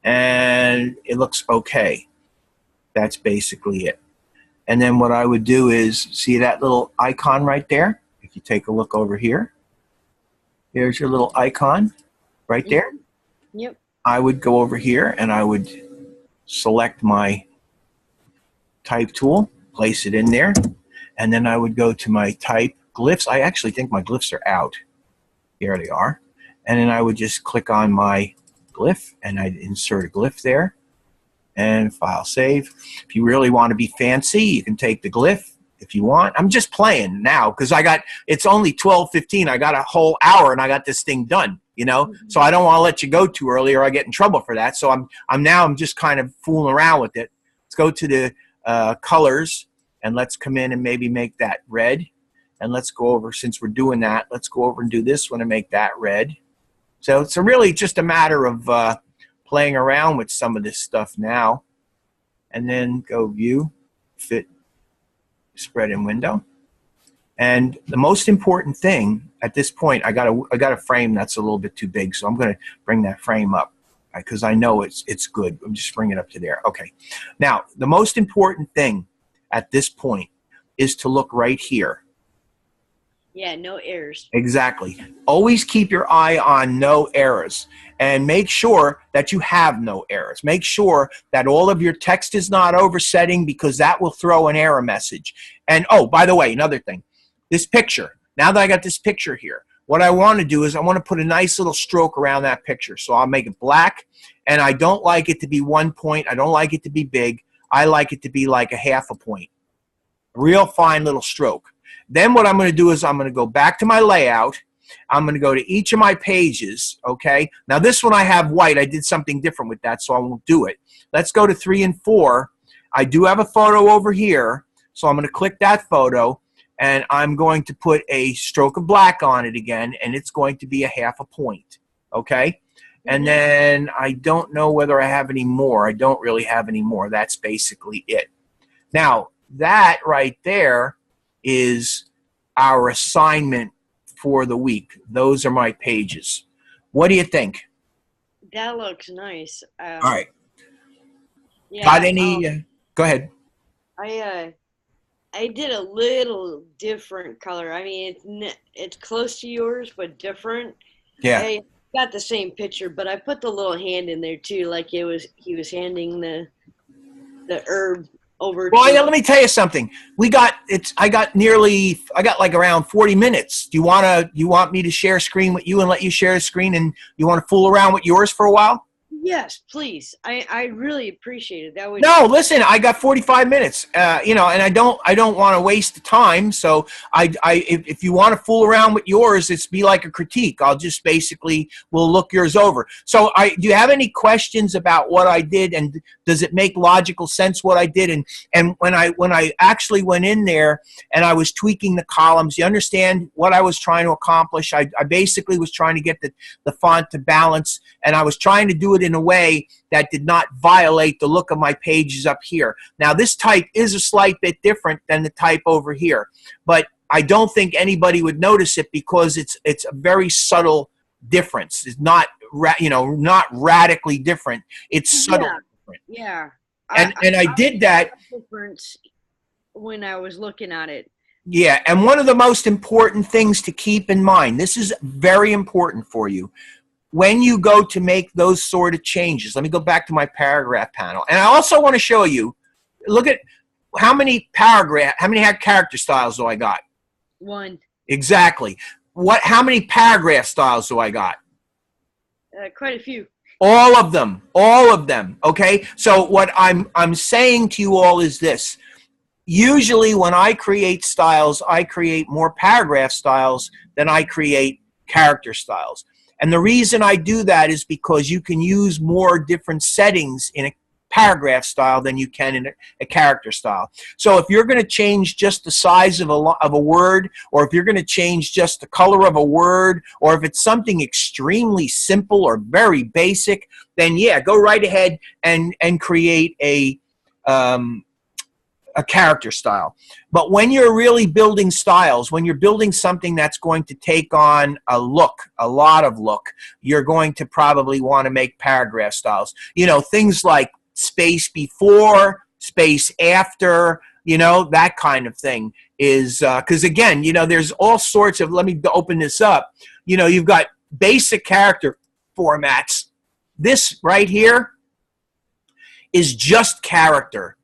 A: and it looks okay. That's basically it. And then what I would do is, see that little icon right there? If you take a look over here, here's your little icon right there.
B: Yep.
A: I would go over here and I would select my type tool, place it in there, and then I would go to my type glyphs. I actually think my glyphs are out. Here they are. And then I would just click on my glyph and I'd insert a glyph there and file save. If you really want to be fancy, you can take the glyph if you want. I'm just playing now because it's only 12:15. I got a whole hour and I got this thing done, you know. So I don't want to let you go too early or I get in trouble for that. So I'm just kind of fooling around with it. Let's go to the colors and let's come in and maybe make that red. And let's go over, since we're doing that, let's go over and do this one and make that red. So it's really just a matter of playing around with some of this stuff now. And then go view, fit, spread in window. And the most important thing at this point, I got a frame that's a little bit too big, so I'm going to bring that frame up because I know it's good. I'm just bringing it up to there. Okay. Now, the most important thing at this point is to look right here.
B: Yeah, no errors.
A: Exactly. Always keep your eye on no errors and make sure that you have no errors. Make sure that all of your text is not oversetting because that will throw an error message. And oh, by the way, another thing, this picture, now that I got this picture here, what I want to do is I want to put a nice little stroke around that picture. So I'll make it black, and I don't like it to be 1 point. I don't like it to be big. I like it to be like a half a point. Real fine little stroke. Then what I'm going to do is I'm going to go back to my layout. I'm going to go to each of my pages, okay? Now this one I have white. I did something different with that, so I won't do it. Let's go to 3 and 4. I do have a photo over here, so I'm going to click that photo, and I'm going to put a stroke of black on it again, and it's going to be a half a point, okay? And then I don't know whether I have any more. I don't really have any more. That's basically it. Now, that right there is our assignment for the week. Those are my pages. What do you think?
B: That looks nice.
A: All right.
B: Yeah,
A: Got any? Go ahead.
B: I did a little different color. I mean, it's close to yours, but different.
A: Yeah.
B: I got the same picture, but I put the little hand in there too, like he was handing the herb over.
A: Well, yeah, let me tell you something. I got like around 40 minutes. Do you want me to share screen with you and let you share a screen, and you want to fool around with yours for a while?
B: Yes, please. I really appreciate it. That would.
A: No, listen, I got 45 minutes. You know, and I don't want to waste the time. So if you want to fool around with yours, it's be like a critique. I'll just basically will look yours over. So do you have any questions about what I did, and does it make logical sense what I did? And when I actually went in there and I was tweaking the columns, you understand what I was trying to accomplish? I basically was trying to get the font to balance, and I was trying to do it in a way that did not violate the look of my pages up here. Now this type is a slight bit different than the type over here, but I don't think anybody would notice it because it's a very subtle difference. It's not not radically different. It's subtle. Different.
B: Yeah.
A: And I did that
B: difference when I was looking at it.
A: Yeah, and one of the most important things to keep in mind, this is very important for you, when you go to make those sort of changes. Let me go back to my paragraph panel. And I also want to show you, look at how many character styles do I got?
B: 1.
A: Exactly. How many paragraph styles do I got?
B: Quite a few.
A: All of them. All of them. Okay? So what I'm saying to you all is this. Usually when I create styles, I create more paragraph styles than I create character styles. And the reason I do that is because you can use more different settings in a paragraph style than you can in a character style. So if you're going to change just the size of a word, or if you're going to change just the color of a word, or if it's something extremely simple or very basic, then yeah, go right ahead and create a character style. But when you're really building styles, when you're building something that's going to take on a lot of look, you're going to probably want to make paragraph styles. You know, things like space before, space after, you know, that kind of thing is, because again, you know, there's all sorts of, let me open this up. You know, you've got basic character formats This right here is just character.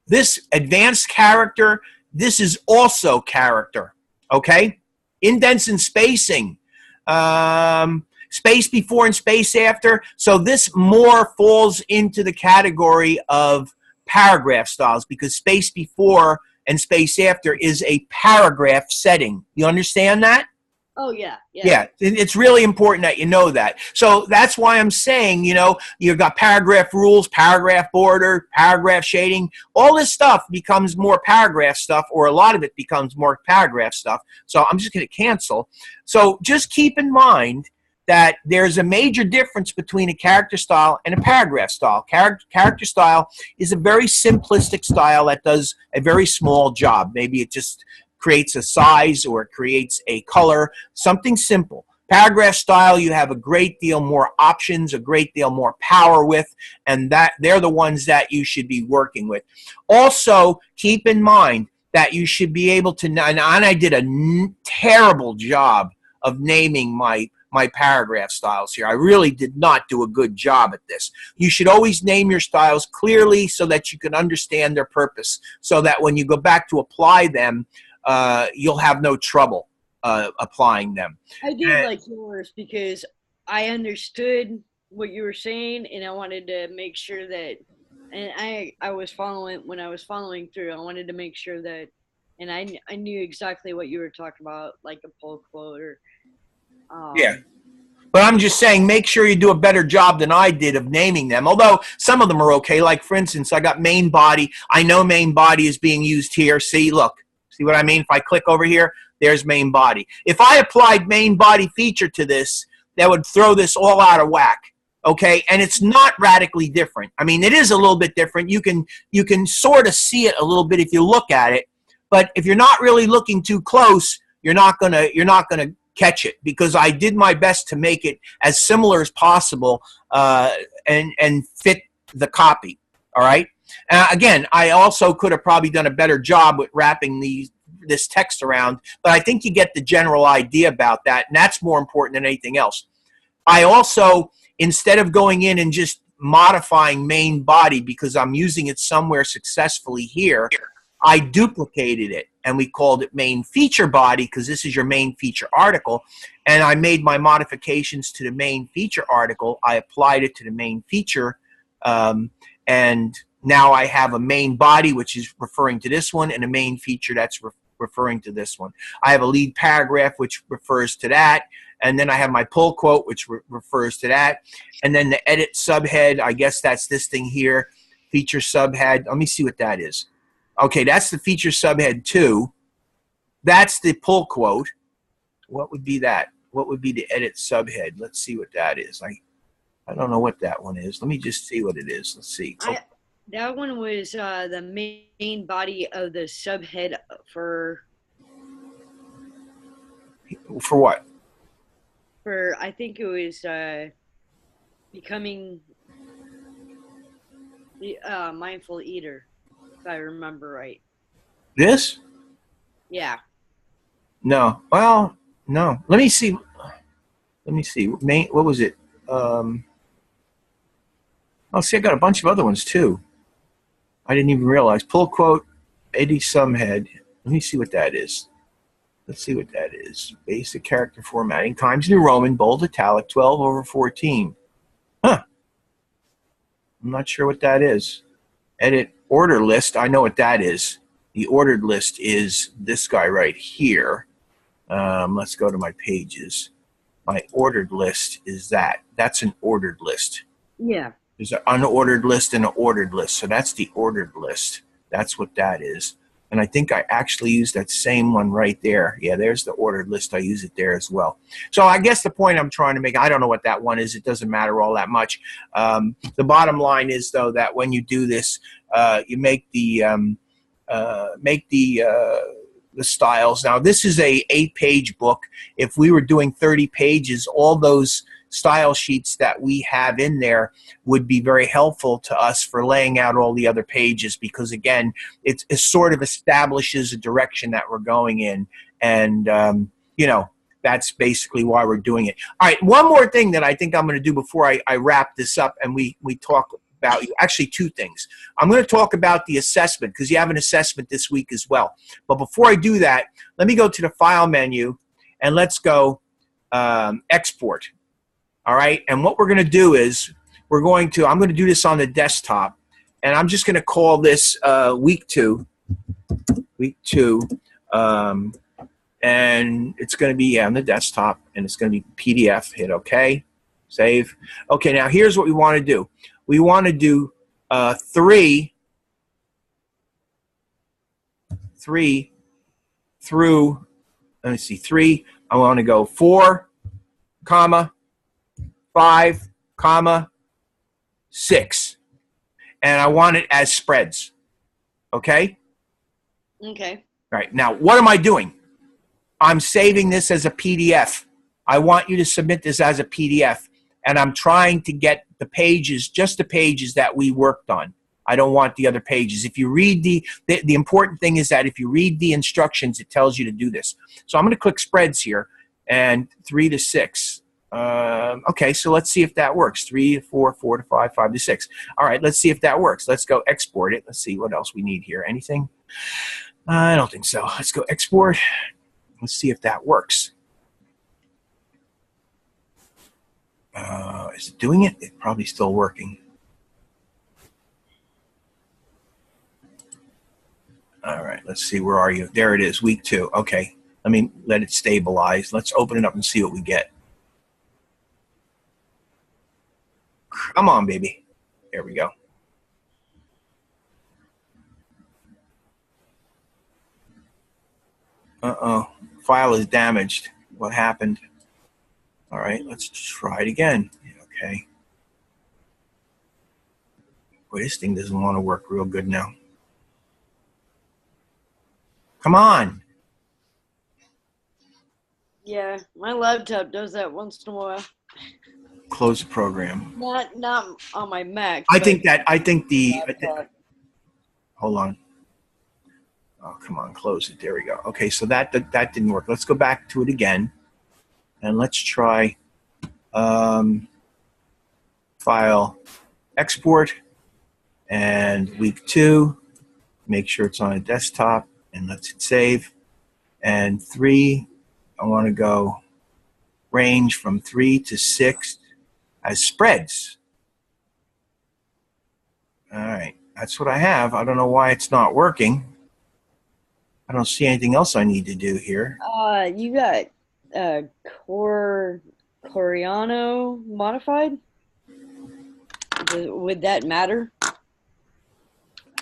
A: This advanced character, this is also character, okay? Indents and spacing, space before and space after. So this more falls into the category of paragraph styles because space before and space after is a paragraph setting. You understand that?
B: Oh, yeah.
A: Yeah, it's really important that you know that. So that's why I'm saying, you know, you've got paragraph rules, paragraph border, paragraph shading. All this stuff becomes more paragraph stuff, or a lot of it becomes more paragraph stuff. So I'm just going to cancel. So just keep in mind that there's a major difference between a character style and a paragraph style. Character style is a very simplistic style that does a very small job. Maybe it just creates a size or it creates a color, something simple. Paragraph style, you have a great deal more options, a great deal more power with, and that they're the ones that you should be working with. Also, keep in mind that you should be able to, and I did a terrible job of naming my paragraph styles here. I really did not do a good job at this. You should always name your styles clearly so that you can understand their purpose, so that when you go back to apply them, you'll have no trouble applying them.
B: I do like yours because I understood what you were saying, and I wanted to make sure that, and I was following, when I was following through, I wanted to make sure that, and I knew exactly what you were talking about, like a pull quote or
A: yeah. But I'm just saying, make sure you do a better job than I did of naming them. Although some of them are okay. Like, for instance, I got main body. I know main body is being used here. See, look. See what I mean? If I click over here, there's main body. If I applied main body feature to this, that would throw this all out of whack. Okay? And it's not radically different. I mean, it is a little bit different. You can sort of see it a little bit if you look at it. But if you're not really looking too close, you're not gonna catch it, because I did my best to make it as similar as possible and fit the copy. All right. Again, I also could have probably done a better job with wrapping this text around, but I think you get the general idea about that, and that's more important than anything else. I also, instead of going in and just modifying main body because I'm using it somewhere successfully here, I duplicated it, and we called it main feature body because this is your main feature article, and I made my modifications to the main feature article. I applied it to the main feature, and now I have a main body, which is referring to this one, and a main feature that's referring to this one. I have a lead paragraph, which refers to that, and then I have my pull quote, which refers to that, and then the edit subhead, I guess that's this thing here, feature subhead. Let me see what that is. Okay, that's the feature subhead 2. That's the pull quote. What would be that? What would be the edit subhead? Let's see what that is. I don't know what that one is. Let me just see what it is. Let's see.
B: That one was the main body of the subhead for
A: what?
B: For, I think it was becoming the mindful eater, if I remember right.
A: This?
B: Yeah.
A: No. Well, no. Let me see. Let me see. What was it? Oh, see, I got a bunch of other ones too. I didn't even realize. Pull quote, edit subhead. Let me see what that is. Let's see what that is. Basic character formatting, Times New Roman, bold italic, 12/14. Huh. I'm not sure what that is. Edit order list. I know what that is. The ordered list is this guy right here. Let's go to my pages. My ordered list is that. That's an ordered list.
B: Yeah.
A: There's an unordered list and an ordered list. So that's the ordered list. That's what that is. And I think I actually used that same one right there. Yeah, there's the ordered list. I use it there as well. So I guess the point I'm trying to make, I don't know what that one is. It doesn't matter all that much. The bottom line is, though, that when you do this, you make the styles. Now, this is a 8-page book. If we were doing 30 pages, all those style sheets that we have in there would be very helpful to us for laying out all the other pages, because again, it sort of establishes a direction that we're going in, and you know, that's basically why we're doing it. All right, one more thing that I think I'm going to do before I wrap this up and we talk about, actually two things. I'm going to talk about the assessment because you have an assessment this week as well. But before I do that, let me go to the File menu and let's go Export. All right, and what we're going to do is I'm going to do this on the desktop, and I'm just going to call this week two, and it's going to be on the desktop, and it's going to be PDF. Hit OK, save. Okay, now here's what we want to do. We want to do 3 through, let me see, 3. I want to go 4, 5, 6. And I want it as spreads. Okay?
B: Okay.
A: All right. Now, what am I doing? I'm saving this as a PDF. I want you to submit this as a PDF. And I'm trying to get the pages, just the pages that we worked on. I don't want the other pages. If you read the important thing is that if you read the instructions, it tells you to do this. So I'm going to click spreads here and 3 to 6. Okay, so let's see if that works. 3 to 4, 4 to 5, 5 to 6. All right, let's see if that works. Let's go export it. Let's see what else we need here. Anything? I don't think so. Let's go export. Let's see if that works. Is it doing it? It's probably still working. All right, let's see. Where are you? There it is, week 2. Okay, let me let it stabilize. Let's open it up and see what we get. Come on, baby. There we go. Uh-oh. File is damaged. What happened? All right, let's try it again. Okay. Boy, this thing doesn't want to work real good now. Come on.
B: Yeah, my laptop does that once in a while.
A: Close the program.
B: Not on my Mac.
A: I think hold on. Oh, come on, close it. There we go. Okay, so that didn't work. Let's go back to it again, and let's try file export and week 2. Make sure it's on a desktop and let's hit save. And 3, I want to go range from 3 to 6 as spreads. All right, that's what I have. I don't know why it's not working. I don't see anything else I need to do here.
B: You got Coriano modified? Would that matter?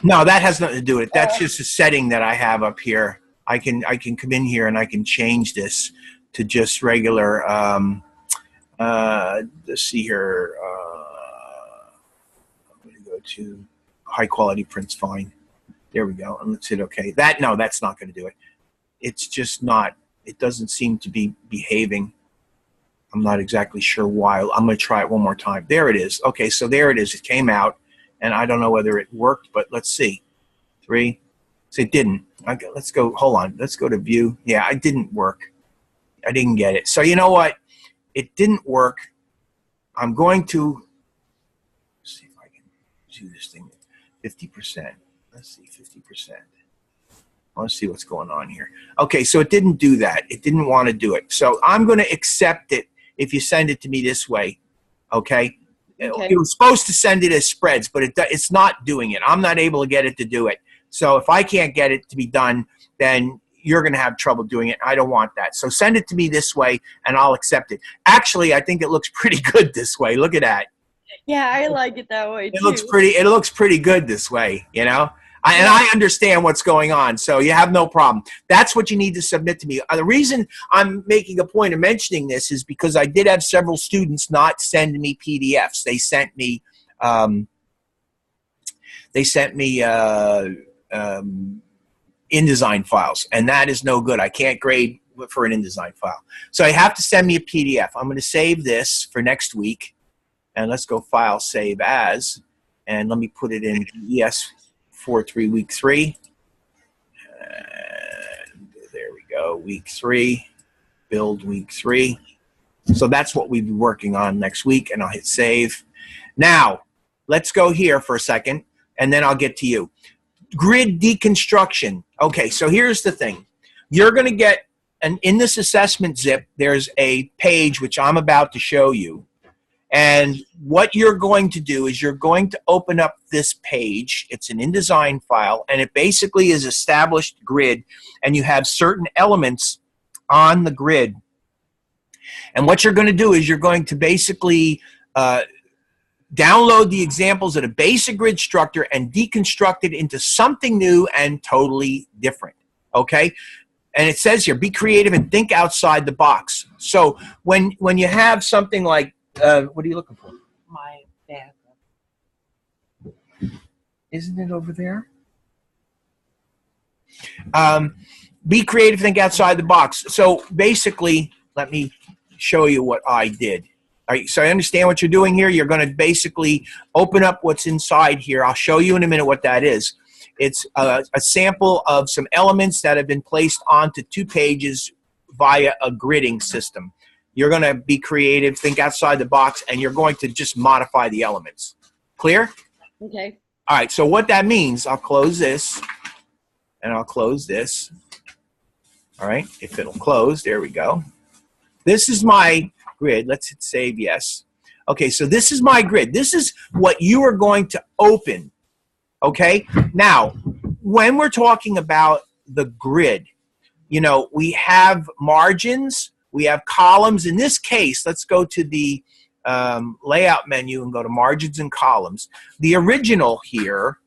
A: No, that has nothing to do with it. That's just a setting that I have up here. I can come in here and I can change this to just regular. Let's see here. I'm going to go to high quality prints. Fine. There we go. And let's hit OK. No, that's not going to do it. It's just not. It doesn't seem to be behaving. I'm not exactly sure why. I'm going to try it one more time. There it is. Okay, so there it is. It came out, and I don't know whether it worked, but let's see. 3. So it didn't. Okay, let's go. Hold on. Let's go to view. Yeah, it didn't work. I didn't get it. So you know what? It didn't work. I'm going to see if I can do this thing 50%. Let's see, 50%. I want to see what's going on here. Okay, so it didn't do that. It didn't want to do it. So I'm going to accept it if you send it to me this way. Okay? It was supposed to send it as spreads, but it's not doing it. I'm not able to get it to do it. So if I can't get it to be done, then you're going to have trouble doing it. I don't want that. So send it to me this way, and I'll accept it. Actually, I think it looks pretty good this way. Look at that.
B: Yeah, I like it that way, too.
A: It looks pretty good this way, you know? And I understand what's going on, so you have no problem. That's what you need to submit to me. The reason I'm making a point of mentioning this is because I did have several students not send me PDFs. They sent me InDesign files, and that is no good. I can't grade for an InDesign file. So I have to send me a PDF. I'm going to save this for next week, and let's go File, Save As, and let me put it in DES-243 week 3. And there we go, week 3. build week 3. So that's what we'll be working on next week, and I'll hit save. Now, let's go here for a second, and then I'll get to you. Grid deconstruction. Okay, so here's the thing. You're going to get, and in this assessment zip, there's a page which I'm about to show you. And what you're going to do is you're going to open up this page. It's an InDesign file, and it basically is established grid, and you have certain elements on the grid. And what you're going to do is you're going to basically download the examples of a basic grid structure and deconstruct it into something new and totally different, okay? And it says here, be creative and think outside the box. So when you have something like, what are you looking for?
C: My bag.
A: Isn't it over there? Be creative, think outside the box. So basically, let me show you what I did. All right, so I understand what you're doing here. You're going to basically open up what's inside here. I'll show you in a minute what that is. It's a sample of some elements that have been placed onto 2 pages via a gridding system. You're going to be creative, think outside the box, and you're going to just modify the elements. Clear?
B: Okay.
A: All right, so what that means, I'll close this, and I'll close this. All right, if it'll close, there we go. This is my grid. Let's hit save, yes. Okay, so this is my grid. This is what you are going to open, okay? Now, when we're talking about the grid, you know, we have margins, we have columns. In this case, let's go to the layout menu and go to margins and columns. The original here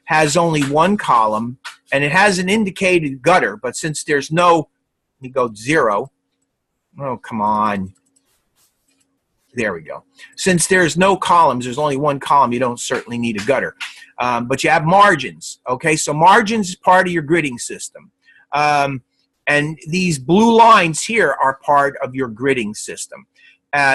A: has only 1 column, and it has an indicated gutter, but since there's no, let me go 0. Oh, come on. There we go. Since there's no columns, there's only 1 column, you don't certainly need a gutter. But you have margins, okay? So margins is part of your gridding system. And these blue lines here are part of your gridding system.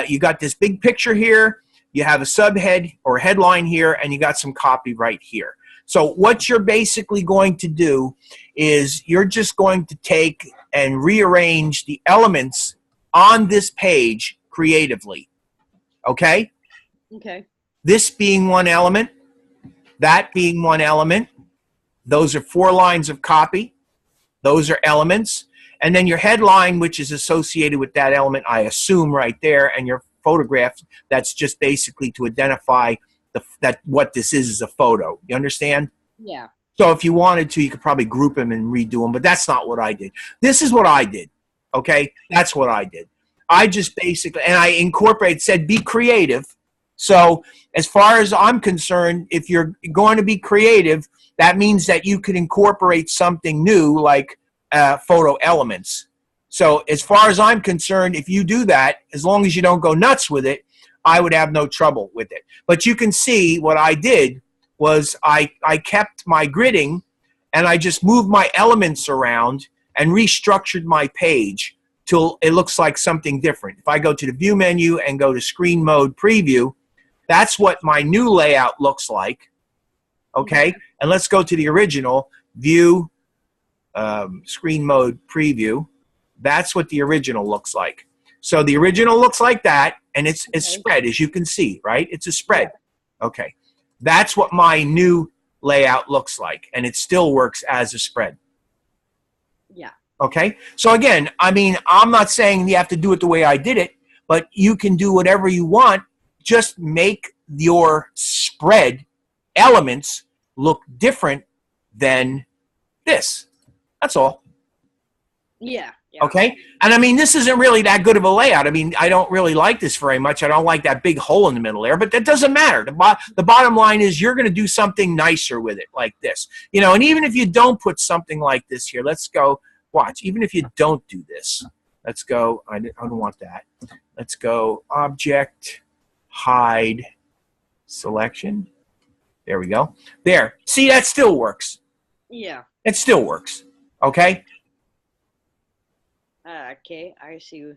A: You got this big picture here, you have a subhead or headline here, and you got some copy right here. So what you're basically going to do is you're just going to take and rearrange the elements on this page creatively. Okay?
B: Okay.
A: This being 1 element, that being 1 element, those are 4 lines of copy. Those are elements. And then your headline, which is associated with that element, I assume right there, and your photograph, that's just basically to identify that what this is a photo. You understand?
B: Yeah.
A: So if you wanted to, you could probably group them and redo them, but that's not what I did. This is what I did, okay? That's what I did. I just basically, and I incorporated, said be creative. So as far as I'm concerned, if you're going to be creative, that means that you could incorporate something new like photo elements. So as far as I'm concerned, if you do that, as long as you don't go nuts with it, I would have no trouble with it. But you can see what I did was I kept my gridding, and I just moved my elements around and restructured my page till it looks like something different. If I go to the view menu and go to screen mode preview, that's what my new layout looks like. Okay, and let's go to the original view, screen mode preview. That's what the original looks like. So the original looks like that, and it's spread, as you can see, right? It's a spread. Okay, that's what my new layout looks like, and it still works as a spread.
B: Yeah.
A: Okay, so again, I mean, I'm not saying you have to do it the way I did it, but you can do whatever you want. Just make your spread elements look different than this. That's all.
B: Yeah. Yeah.
A: Okay, and I mean, this isn't really that good of a layout. I mean, I don't really like this very much. I don't like that big hole in the middle there, but that doesn't matter. The bottom line is you're going to do something nicer with it, like this. You know, and even if you don't put something like this here, let's go, watch. Even if you don't do this, let's go, I don't want that. Let's go Object, Hide, Selection. There we go. There. See, that still works.
B: Yeah.
A: It still works. Okay?
B: Okay, I see.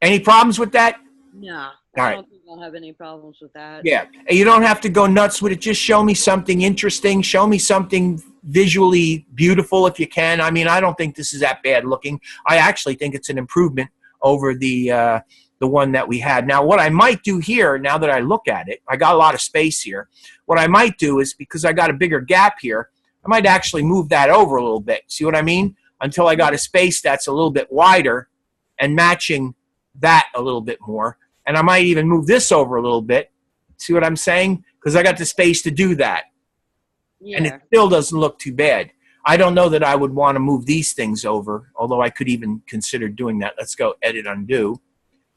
A: Any problems with that?
B: No,
A: All
B: I
A: right.
B: don't think I'll have any problems with that.
A: Yeah. And you don't have to go nuts with it. Just show me something interesting. Show me something visually beautiful if you can. I mean, I don't think this is that bad looking. I actually think it's an improvement over the one that we had. Now, what I might do here, now that I look at it, I got a lot of space here. What I might do is, because I got a bigger gap here, I might actually move that over a little bit. See what I mean? Until I got a space that's a little bit wider and matching that a little bit more. And I might even move this over a little bit. See what I'm saying? Because I got the space to do that.
B: Yeah.
A: And it still doesn't look too bad. I don't know that I would want to move these things over, although I could even consider doing that. Let's go edit, undo,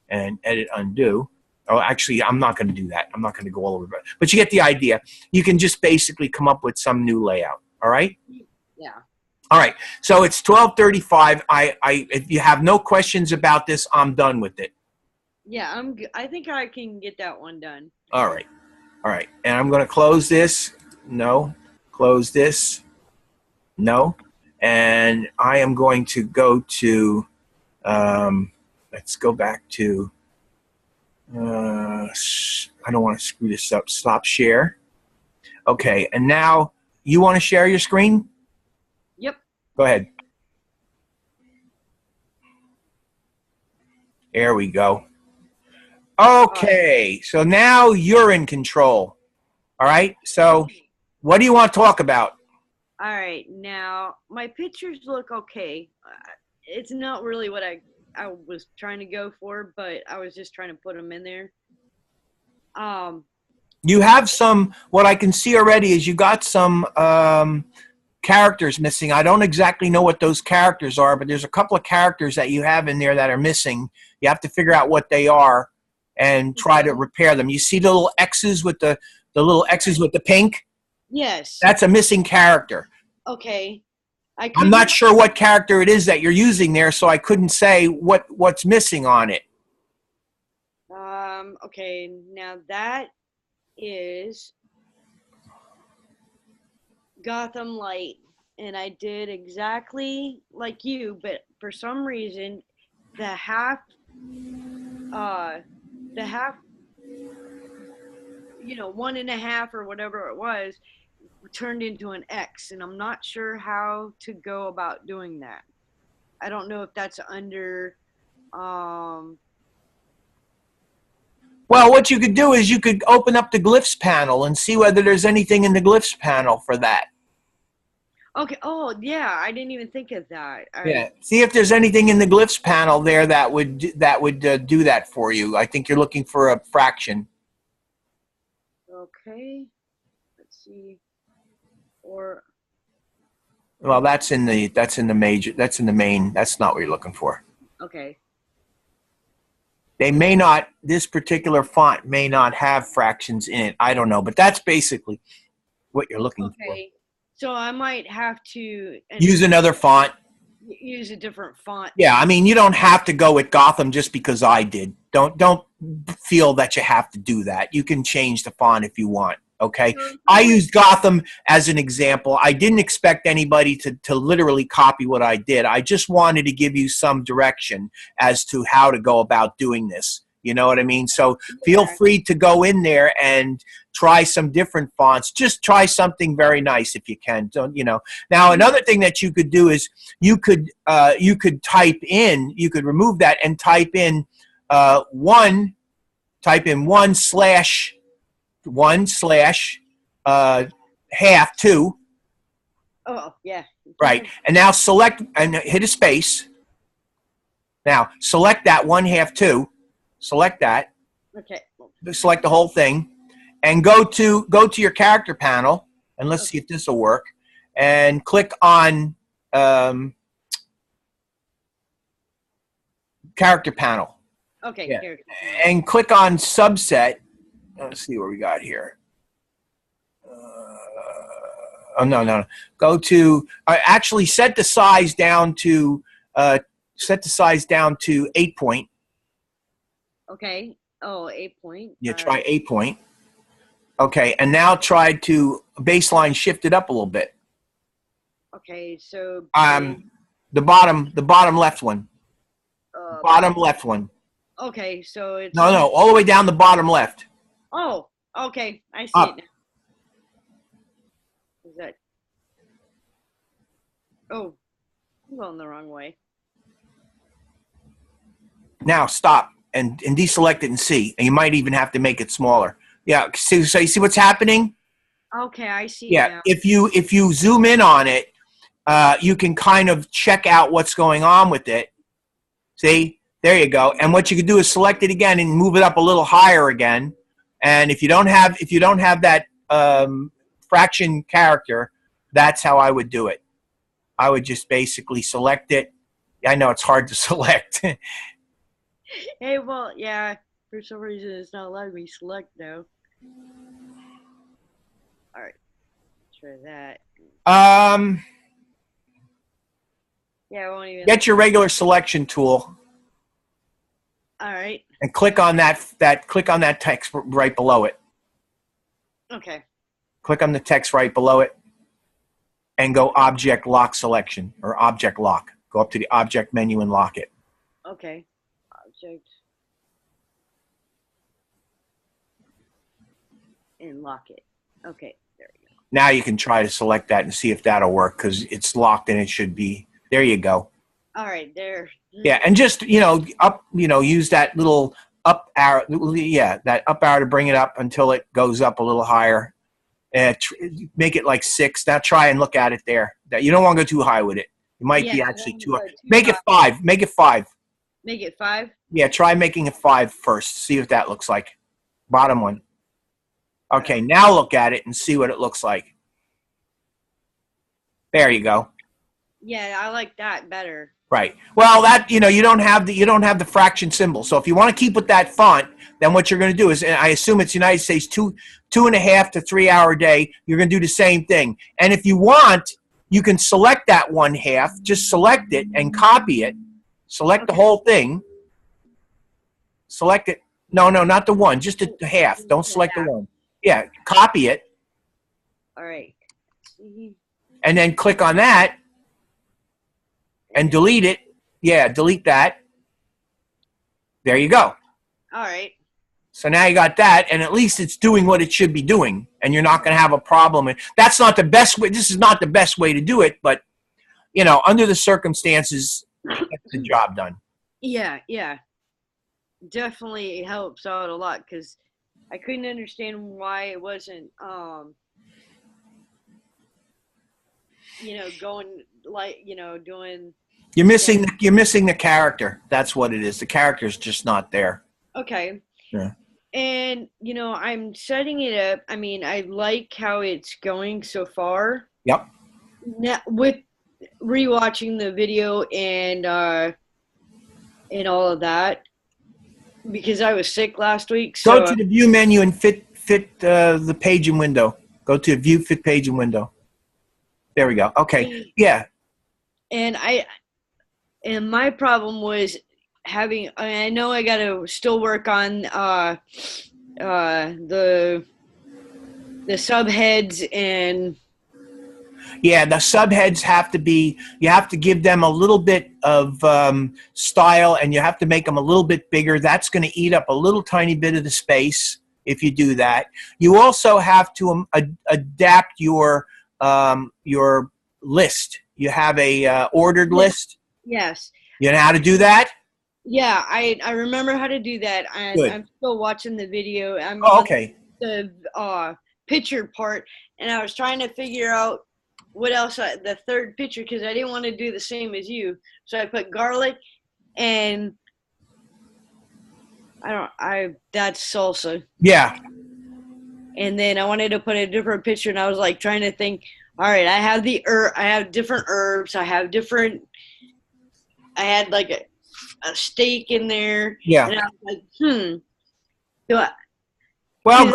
A: and edit, undo. Oh, actually, I'm not going to do that. I'm not going to go all over it. But you get the idea. You can just basically come up with some new layout. All right?
B: Yeah.
A: All right. So it's 12:35. If you have no questions about this, I'm done with it.
B: Yeah, I think I can get that one done.
A: All right. All right. And I'm going to close this. No. Close this. No. And I am going to go to, let's go back to, I don't want to screw this up. Stop share. Okay. And now you want to share your screen?
B: Yep.
A: Go ahead. There we go. Okay, so now you're in control. All right, so what do you want to talk about?
B: All right, now my pictures look okay. It's not really what I was trying to go for, but I was just trying to put them in there.
A: You have some, what I can see already is you got some characters missing. I don't exactly know what those characters are, but there's a couple of characters that you have in there that are missing. You have to figure out what they are and try to repair them. You see the little X's with the little X's with the pink?
B: Yes.
A: That's a missing character.
B: Okay.
A: I'm not sure what character it is that you're using there, so I couldn't say what's missing on it.
B: Okay, now that is Gotham Light, and I did exactly like you, but for some reason the half, you know, 1.5 or whatever it was, turned into an X, and I'm not sure how to go about doing that. I don't know if that's under,
A: Well, what you could do is you could open up the Glyphs panel and see whether there's anything in the Glyphs panel for that.
B: Okay. Oh, yeah. I didn't even think of that.
A: Yeah. See if there's anything in the Glyphs panel there that would do that for you. I think you're looking for a fraction.
B: Okay. Let's see. Or.
A: Well, that's in the major. That's in the main. That's not what you're looking for.
B: Okay.
A: They may not. This particular font may not have fractions in it. I don't know, but that's basically what you're looking for.
B: Okay. So I might have to
A: use another font.
B: Use a different font.
A: Yeah, I mean, you don't have to go with Gotham just because I did. Don't feel that you have to do that. You can change the font if you want. Okay, I used Gotham as an example. I didn't expect anybody to literally copy what I did. I just wanted to give you some direction as to how to go about doing this. You know what I mean? So feel free to go in there and try some different fonts. Just try something very nice if you can. Don't, you know. Now, another thing that you could do is you could type in, you could remove that and type in one slash half two.
B: Oh, yeah.
A: Right. And now select and hit a space. Now select that 1/2 2. Select that.
B: Okay.
A: Select the whole thing, and go to your character panel, and let's see if this will work. And click on character panel.
B: Okay.
A: Yeah. And click on subset. Let's see what we got here. Oh no. Go to actually set the size down to 8 point.
B: Okay. Oh, 8 point.
A: Yeah, try 8 point. Okay, and now try to baseline shift it up a little bit.
B: Okay, so
A: the bottom left one. Bottom left one.
B: Okay, so it's
A: No, all the way down the bottom left.
B: Oh, okay, I see
A: Up.
B: it now. Is that? Oh, I'm going the wrong way.
A: Now stop and deselect it and see. And you might even have to make it smaller. Yeah, so you see what's happening?
B: Okay, I see it
A: Yeah,
B: now.
A: if you zoom in on it, you can kind of check out what's going on with it. See? There you go. And what you can do is select it again and move it up a little higher again. And if you don't have that fraction character, that's how I would do it. I would just basically select it. I know it's hard to select.
B: Hey, well, yeah. For some reason, it's not letting me select now. All right, try that. Yeah, I won't even.
A: Get your regular selection tool.
B: All right.
A: And click on that text right below it.
B: Okay.
A: Click on the text right below it, and go Object Lock Selection or Object Lock. Go up to the Object menu and lock it.
B: Okay. Object. And lock it. Okay, there you go.
A: Now you can try to select that and see if that'll work because it's locked and it should be. There you go.
B: All right, there.
A: Yeah, and just use that little up arrow. Yeah, that up arrow to bring it up until it goes up a little higher. Make it like 6. Now try and look at it there. That you don't want to go too high with it. It might be actually too high. Make it 5. Make it 5.
B: Make it 5.
A: Yeah, try making it 5 first. See what that looks like. Bottom one. Okay, now look at it and see what it looks like. There you go.
B: Yeah, I like that better.
A: Right. Well, that you don't have the fraction symbol. So if you want to keep with that font, then what you're going to do is, and I assume it's United States 2.5 to 3 hour day. You're going to do the same thing. And if you want, you can select that 1/2. Just select it and copy it. Select the whole thing. Select it. No, not the 1. Just the half. Don't select the 1. Yeah. Copy it.
B: All right.
A: And then click on that. And delete it. Yeah, delete that. There you go.
B: All right.
A: So now you got that, and at least it's doing what it should be doing, and you're not going to have a problem. And that's not the best way. This is not the best way to do it, but under the circumstances, get the job done.
B: Yeah. Definitely helps out a lot because I couldn't understand why it wasn't, going like, doing.
A: You're missing the character. That's what it is. The character's just not there.
B: Okay.
A: Yeah.
B: And I'm setting it up. I mean, I like how it's going so far.
A: Yep.
B: Now, with rewatching the video and all of that, because I was sick last week. So
A: go to the view menu and fit the page and window. Go to view, fit page and window. There we go. Okay. Yeah.
B: And my problem was I know I got to still work on the subheads and.
A: Yeah, the subheads you have to give them a little bit of style, and you have to make them a little bit bigger. That's going to eat up a little tiny bit of the space if you do that. You also have to adapt your list. You have a ordered list?
B: Yes.
A: You know how to do that?
B: Yeah, I remember how to do that. I'm still watching the video. I'm
A: okay.
B: On the picture part, and I was trying to figure out what else the third picture, because I didn't want to do the same as you. So I put garlic and that's salsa.
A: Yeah.
B: And then I wanted to put a different picture, and I was like trying to think, all right, I have different herbs. I had like a steak in there.
A: Yeah.
B: And I was like,
A: Well,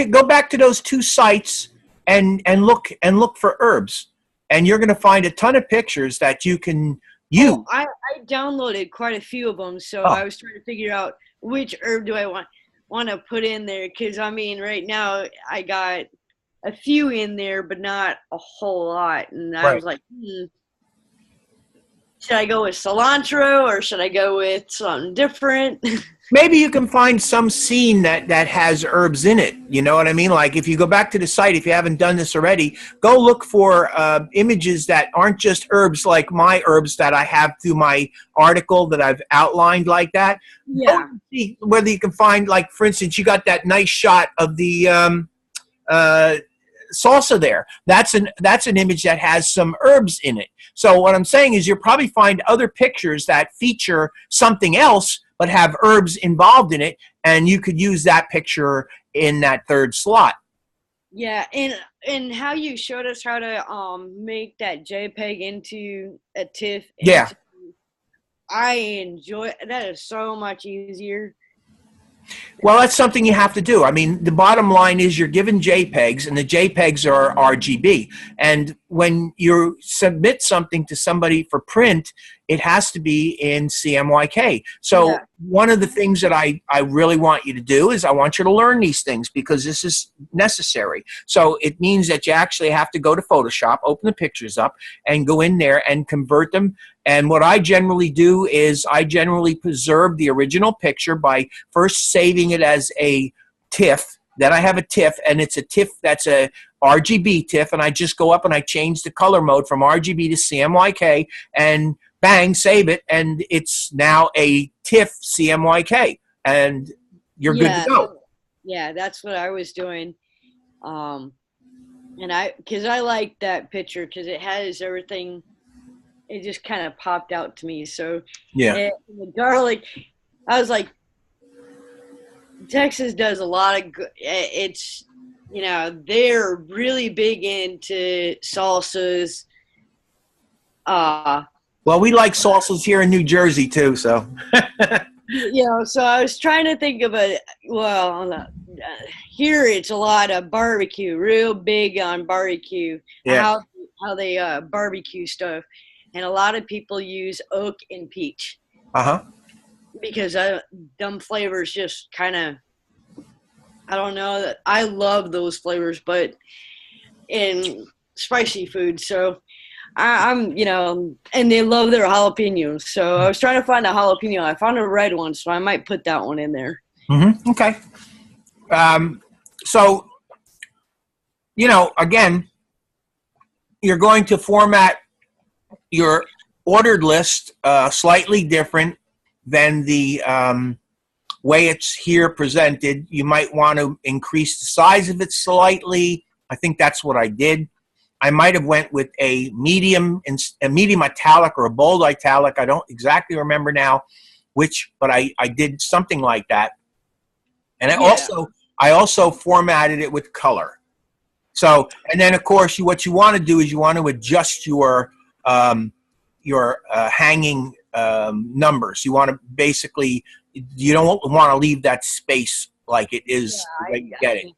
A: go back to those 2 sites and look for herbs, and you're going to find a ton of pictures that you can use.
B: I downloaded quite a few of them, so I was trying to figure out which herb do I want to put in there, because I mean right now I got a few in there but not a whole lot, and I was like Should I go with cilantro or should I go with something different?
A: Maybe you can find some scene that has herbs in it. You know what I mean? Like if you go back to the site, if you haven't done this already, go look for images that aren't just herbs like my herbs that I have through my article that I've outlined like that. Go
B: Yeah.
A: and see whether you can find, like, for instance, you got that nice shot of the salsa there. That's an image that has some herbs in it. So what I'm saying is you'll probably find other pictures that feature something else but have herbs involved in it, and you could use that picture in that third slot.
B: Yeah, and how you showed us how to make that JPEG into a TIFF.
A: Yeah.
B: I enjoy that. Is so much easier.
A: Well, that's something you have to do. I mean, the bottom line is you're given JPEGs, and the JPEGs are RGB. And when you submit something to somebody for print, it has to be in CMYK. So
B: Yeah.
A: one of the things that I really want you to do is I want you to learn these things because this is necessary. So it means that you actually have to go to Photoshop, open the pictures up, and go in there and convert them. And what I generally do is I generally preserve the original picture by first saving it as a TIFF. Then I have a TIFF, and it's a TIFF that's a RGB TIFF, and I just go up and I change the color mode from RGB to CMYK, and bang, save it, and it's now a TIFF CMYK, and you're good to go.
B: Yeah, that's what I was doing. And because I like that picture because it has everything. It just kind of popped out to me. So
A: Yeah.
B: the garlic, I was like, Texas does a lot of good. It's, they're really big into salsas.
A: Well, we like salsas here in New Jersey too, so.
B: So I was trying to think of here it's a lot of barbecue, real big on barbecue.
A: Yeah.
B: How they barbecue stuff. And a lot of people use oak and peach.
A: Uh-huh.
B: Because them flavors just kind of, I don't know. I love those flavors, but in spicy food. So I'm, and they love their jalapenos. So I was trying to find a jalapeno. I found a red one, so I might put that one in there.
A: Mm-hmm. Okay. So, again, you're going to format your ordered list slightly different than the way it's here presented. You might want to increase the size of it slightly. I think that's what I did. I might have went with a medium italic or a bold italic. I don't exactly remember now which, but I did something like that. And I also formatted it with color. So, and then of course what you want to do is you want to adjust your hanging numbers. You want to basically, you don't want to leave that space like it is the way you get it.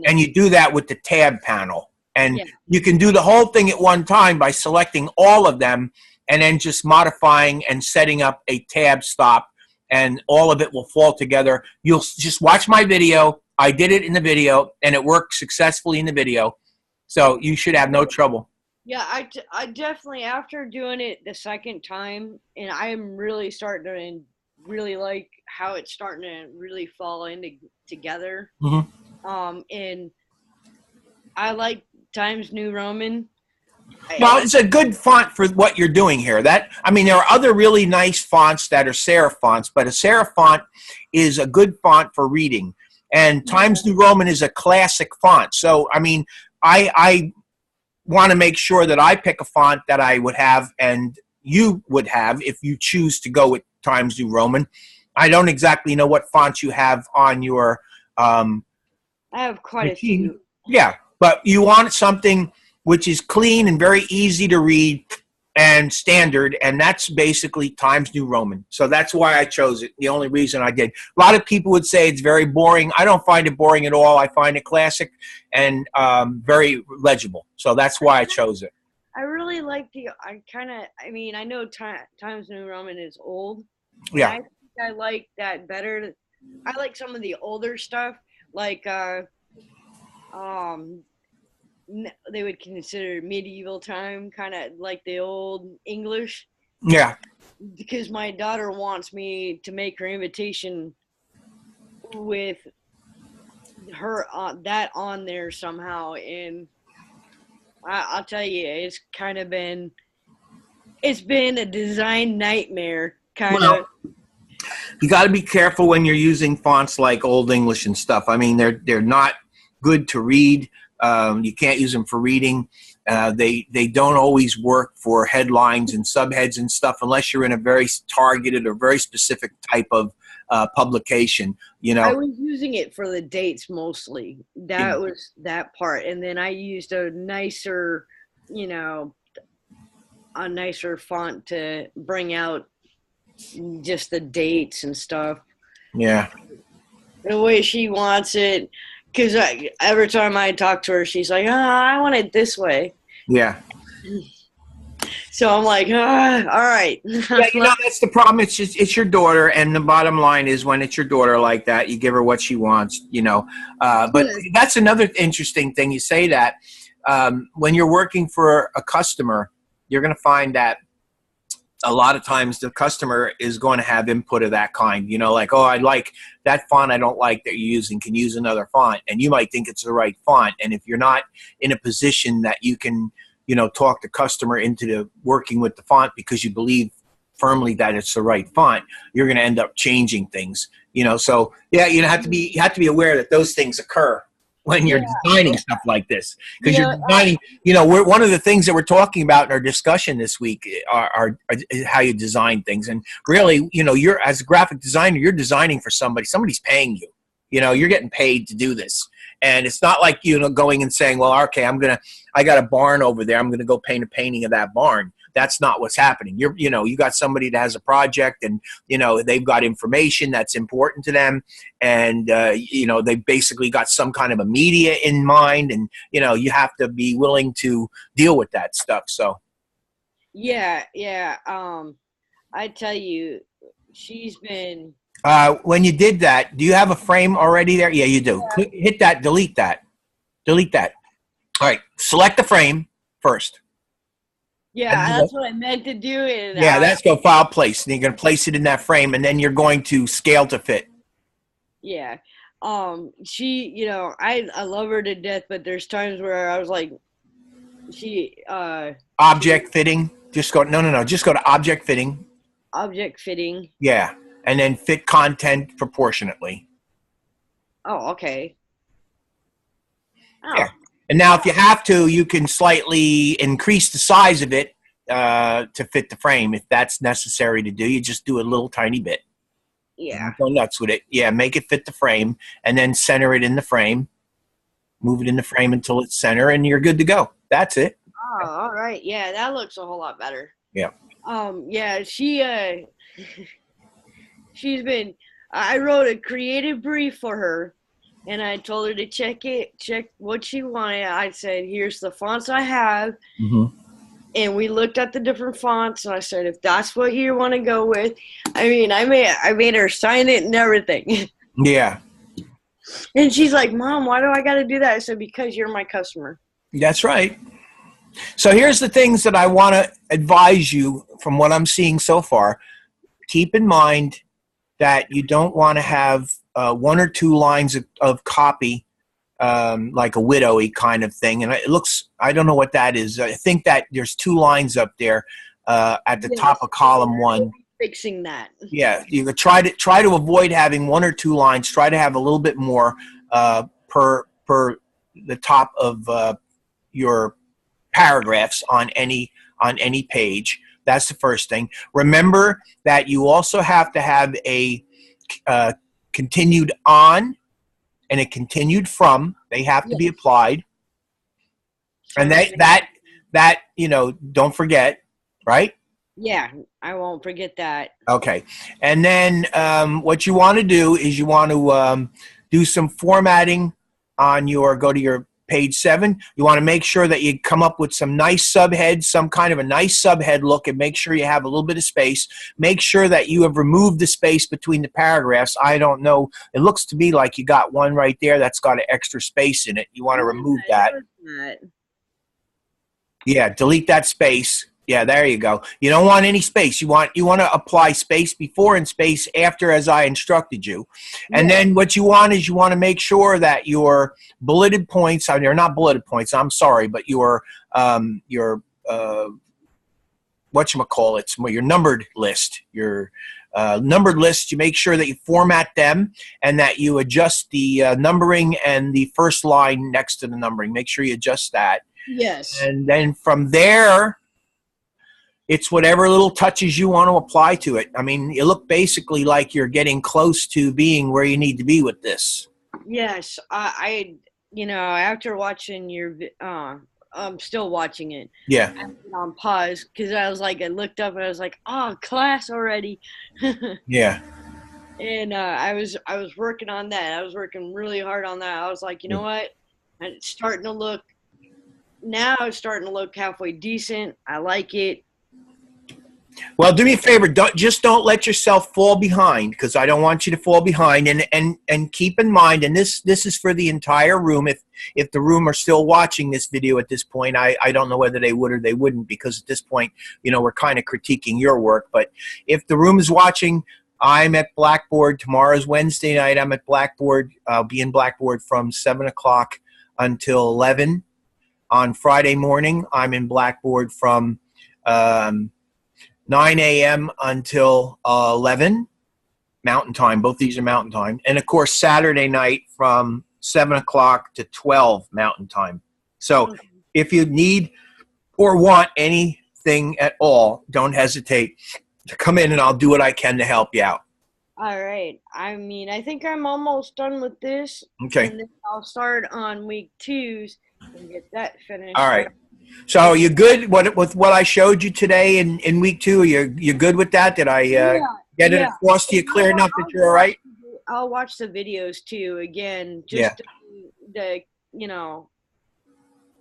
A: And you do that with the tab panel. And you can do the whole thing at one time by selecting all of them and then just modifying and setting up a tab stop, and all of it will fall together. You'll just watch my video. I did it in the video, and it worked successfully in the video. So you should have no trouble.
B: Yeah, I definitely, after doing it the second time, and I am really starting to really like how it's starting to really fall into together.
A: Mm-hmm.
B: And I like Times New Roman.
A: Well, it's a good font for what you're doing here. There are other really nice fonts that are serif fonts, but a serif font is a good font for reading. And Times New Roman is a classic font. So, I want to make sure that I pick a font that I would have and you would have if you choose to go with Times New Roman. I don't exactly know what fonts you have on your
B: I have quite
A: machine.
B: a few.
A: Yeah, but you want something which is clean and very easy to read and standard, and that's basically Times New Roman. So that's why I chose it, the only reason I did. A lot of people would say it's very boring. I don't find it boring at all. I find it classic and very legible. So that's why I chose it.
B: I really like I know Times New Roman is old.
A: Yeah.
B: I think I like that better. I like some of the older stuff, like they would consider medieval time, kind of like the old English.
A: Yeah.
B: because my daughter wants me to make her invitation with her that on there somehow, and I'll tell you, it's been a design nightmare, kind of.
A: Well, you got to be careful when you're using fonts like Old English and stuff. I mean, they're not good to read. You can't use them for reading. They don't always work for headlines and subheads and stuff unless you're in a very targeted or very specific type of publication. You know,
B: I was using it for the dates mostly. That was that part, and then I used a nicer, a nicer font to bring out just the dates and stuff.
A: Yeah.
B: The way she wants it, because every time I talk to her, she's like, I want it this way.
A: Yeah.
B: So I'm like, all right.
A: Yeah, that's the problem. It's your daughter, and the bottom line is when it's your daughter like that, you give her what she wants, But that's another interesting thing. You say that when you're working for a customer, you're going to find that a lot of times the customer is going to have input of that kind, like, oh, I like that font. I don't like that you're using. Can you use another font? And you might think it's the right font. And if you're not in a position that you can, talk the customer into working with the font because you believe firmly that it's the right font, you're going to end up changing things, So yeah, you have to be aware that those things occur when you're designing stuff like this, because you're designing, one of the things that we're talking about in our discussion this week are how you design things. And really, you're, as a graphic designer, you're designing for somebody's paying you, you're getting paid to do this. And it's not like, going and saying, well, okay, I got a barn over there, I'm going to go paint a painting of that barn. That's not what's happening. You got somebody that has a project, and, they've got information that's important to them. And, they basically got some kind of a media in mind, and, you have to be willing to deal with that stuff. So.
B: Yeah. I tell you, she's been.
A: When you did that, do you have a frame already there? Yeah, you do. Yeah. Hit that, delete that. Delete that. All right. Select the frame first.
B: Yeah, that's what I meant to do.
A: That's go file place. And you're going to place it in that frame, and then you're going to scale to fit.
B: Yeah. She, I love her to death, but there's times where I was like,
A: object fitting. Just go, no. Just go to object fitting.
B: Object fitting.
A: Yeah. And then fit content proportionately.
B: Oh, okay.
A: Oh. Yeah. And now if you have to, you can slightly increase the size of it to fit the frame. If that's necessary to do, you just do a little tiny bit.
B: Yeah.
A: Go nuts with it. Yeah, make it fit the frame, and then center it in the frame. Move it in the frame until it's center, and you're good to go. That's it.
B: Oh, all right. Yeah, that looks a whole lot better.
A: Yeah.
B: Yeah, she's been, I wrote a creative brief for her, and I told her to check what she wanted. I said, here's the fonts I have.
A: Mm-hmm.
B: And we looked at the different fonts, and I said, if that's what you want to go with. I mean, I made her sign it and everything.
A: Yeah.
B: And she's like, Mom, why do I got to do that? I said, because you're my customer.
A: That's right. So here's the things that I want to advise you from what I'm seeing so far. Keep in mind that you don't want to have one or two lines of copy, like a widowy kind of thing. And it looks, I don't know what that is. I think that there's two lines up there at the top of column one.
B: Fixing that.
A: Yeah, you could try to avoid having one or two lines. Try to have a little bit more per the top of your paragraphs on any page. That's the first thing. Remember that you also have to have a continued on and a continued from. They have to be applied. And that don't forget, right?
B: Yeah, I won't forget that.
A: Okay. And then what you want to do is you want to do some formatting on go to your page 7. You want to make sure that you come up with some nice subheads, some kind of a nice subhead look, and make sure you have a little bit of space. Make sure that you have removed the space between the paragraphs. I don't know. It looks to me like you got one right there that's got an extra space in it. You want to remove that. Yeah, delete that space. Yeah, there you go. You don't want any space. You want to apply space before and space after, as I instructed you. And then what you want is you want to make sure that your bulleted points, they're not bulleted points, I'm sorry, but your whatchamacallits, your numbered list, you make sure that you format them and that you adjust the numbering and the first line next to the numbering. Make sure you adjust that.
B: Yes.
A: And then from there, it's whatever little touches you want to apply to it. I mean, you look basically like you're getting close to being where you need to be with this.
B: Yes, I after watching your, I'm still watching it.
A: Yeah.
B: I put it on pause because I was like, I looked up and I was like, oh, class already.
A: Yeah.
B: And I was working on that. I was working really hard on that. I was like, you know what? And it's starting to look halfway decent. I like it.
A: Well, do me a favor. Don't let yourself fall behind, because I don't want you to fall behind. And keep in mind, and this is for the entire room. If the room are still watching this video at this point, I don't know whether they would or they wouldn't, because at this point, we're kind of critiquing your work. But if the room is watching, I'm at Blackboard. Tomorrow's Wednesday night. I'm at Blackboard. I'll be in Blackboard from 7 o'clock until 11. On Friday morning, I'm in Blackboard from 9 a.m. until 11 Mountain Time. Both these are Mountain Time. And, of course, Saturday night from 7 o'clock to 12 Mountain Time. So if you need or want anything at all, don't hesitate to come in, and I'll do what I can to help you out.
B: All right. I mean, I think I'm almost done with this.
A: Okay.
B: And then I'll start on week 2s and get that finished.
A: All right. So you good with what I showed you today in week 2? You good with that? Did I get it across to you clear enough that you're all right?
B: I'll watch the videos too again, just to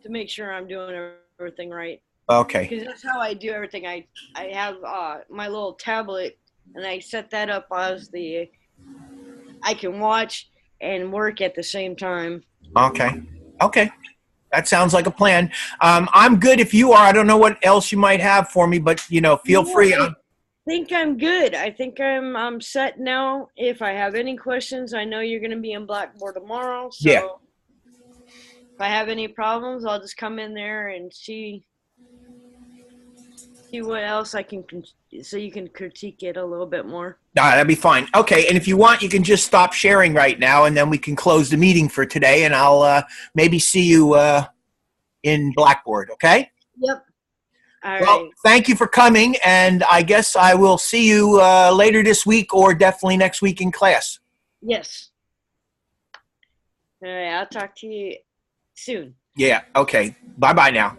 B: make sure I'm doing everything right.
A: Okay.
B: Because that's how I do everything. I have my little tablet, and I set that up as I can watch and work at the same time.
A: Okay. Okay. That sounds like a plan. I'm good if you are. I don't know what else you might have for me, but, feel free.
B: I think I'm good. I think I'm set now. If I have any questions, I know you're going to be in Blackboard tomorrow. So if I have any problems, I'll just come in there and see what else I can, so you can critique it a little bit more.
A: That'd be fine. Okay, and if you want, you can just stop sharing right now, and then we can close the meeting for today, and I'll maybe see you in Blackboard, okay?
B: Yep. All
A: well,
B: right.
A: Thank you for coming, and I guess I will see you later this week or definitely next week in class.
B: Yes. All right, I'll talk to you soon.
A: Yeah, okay. Bye-bye now.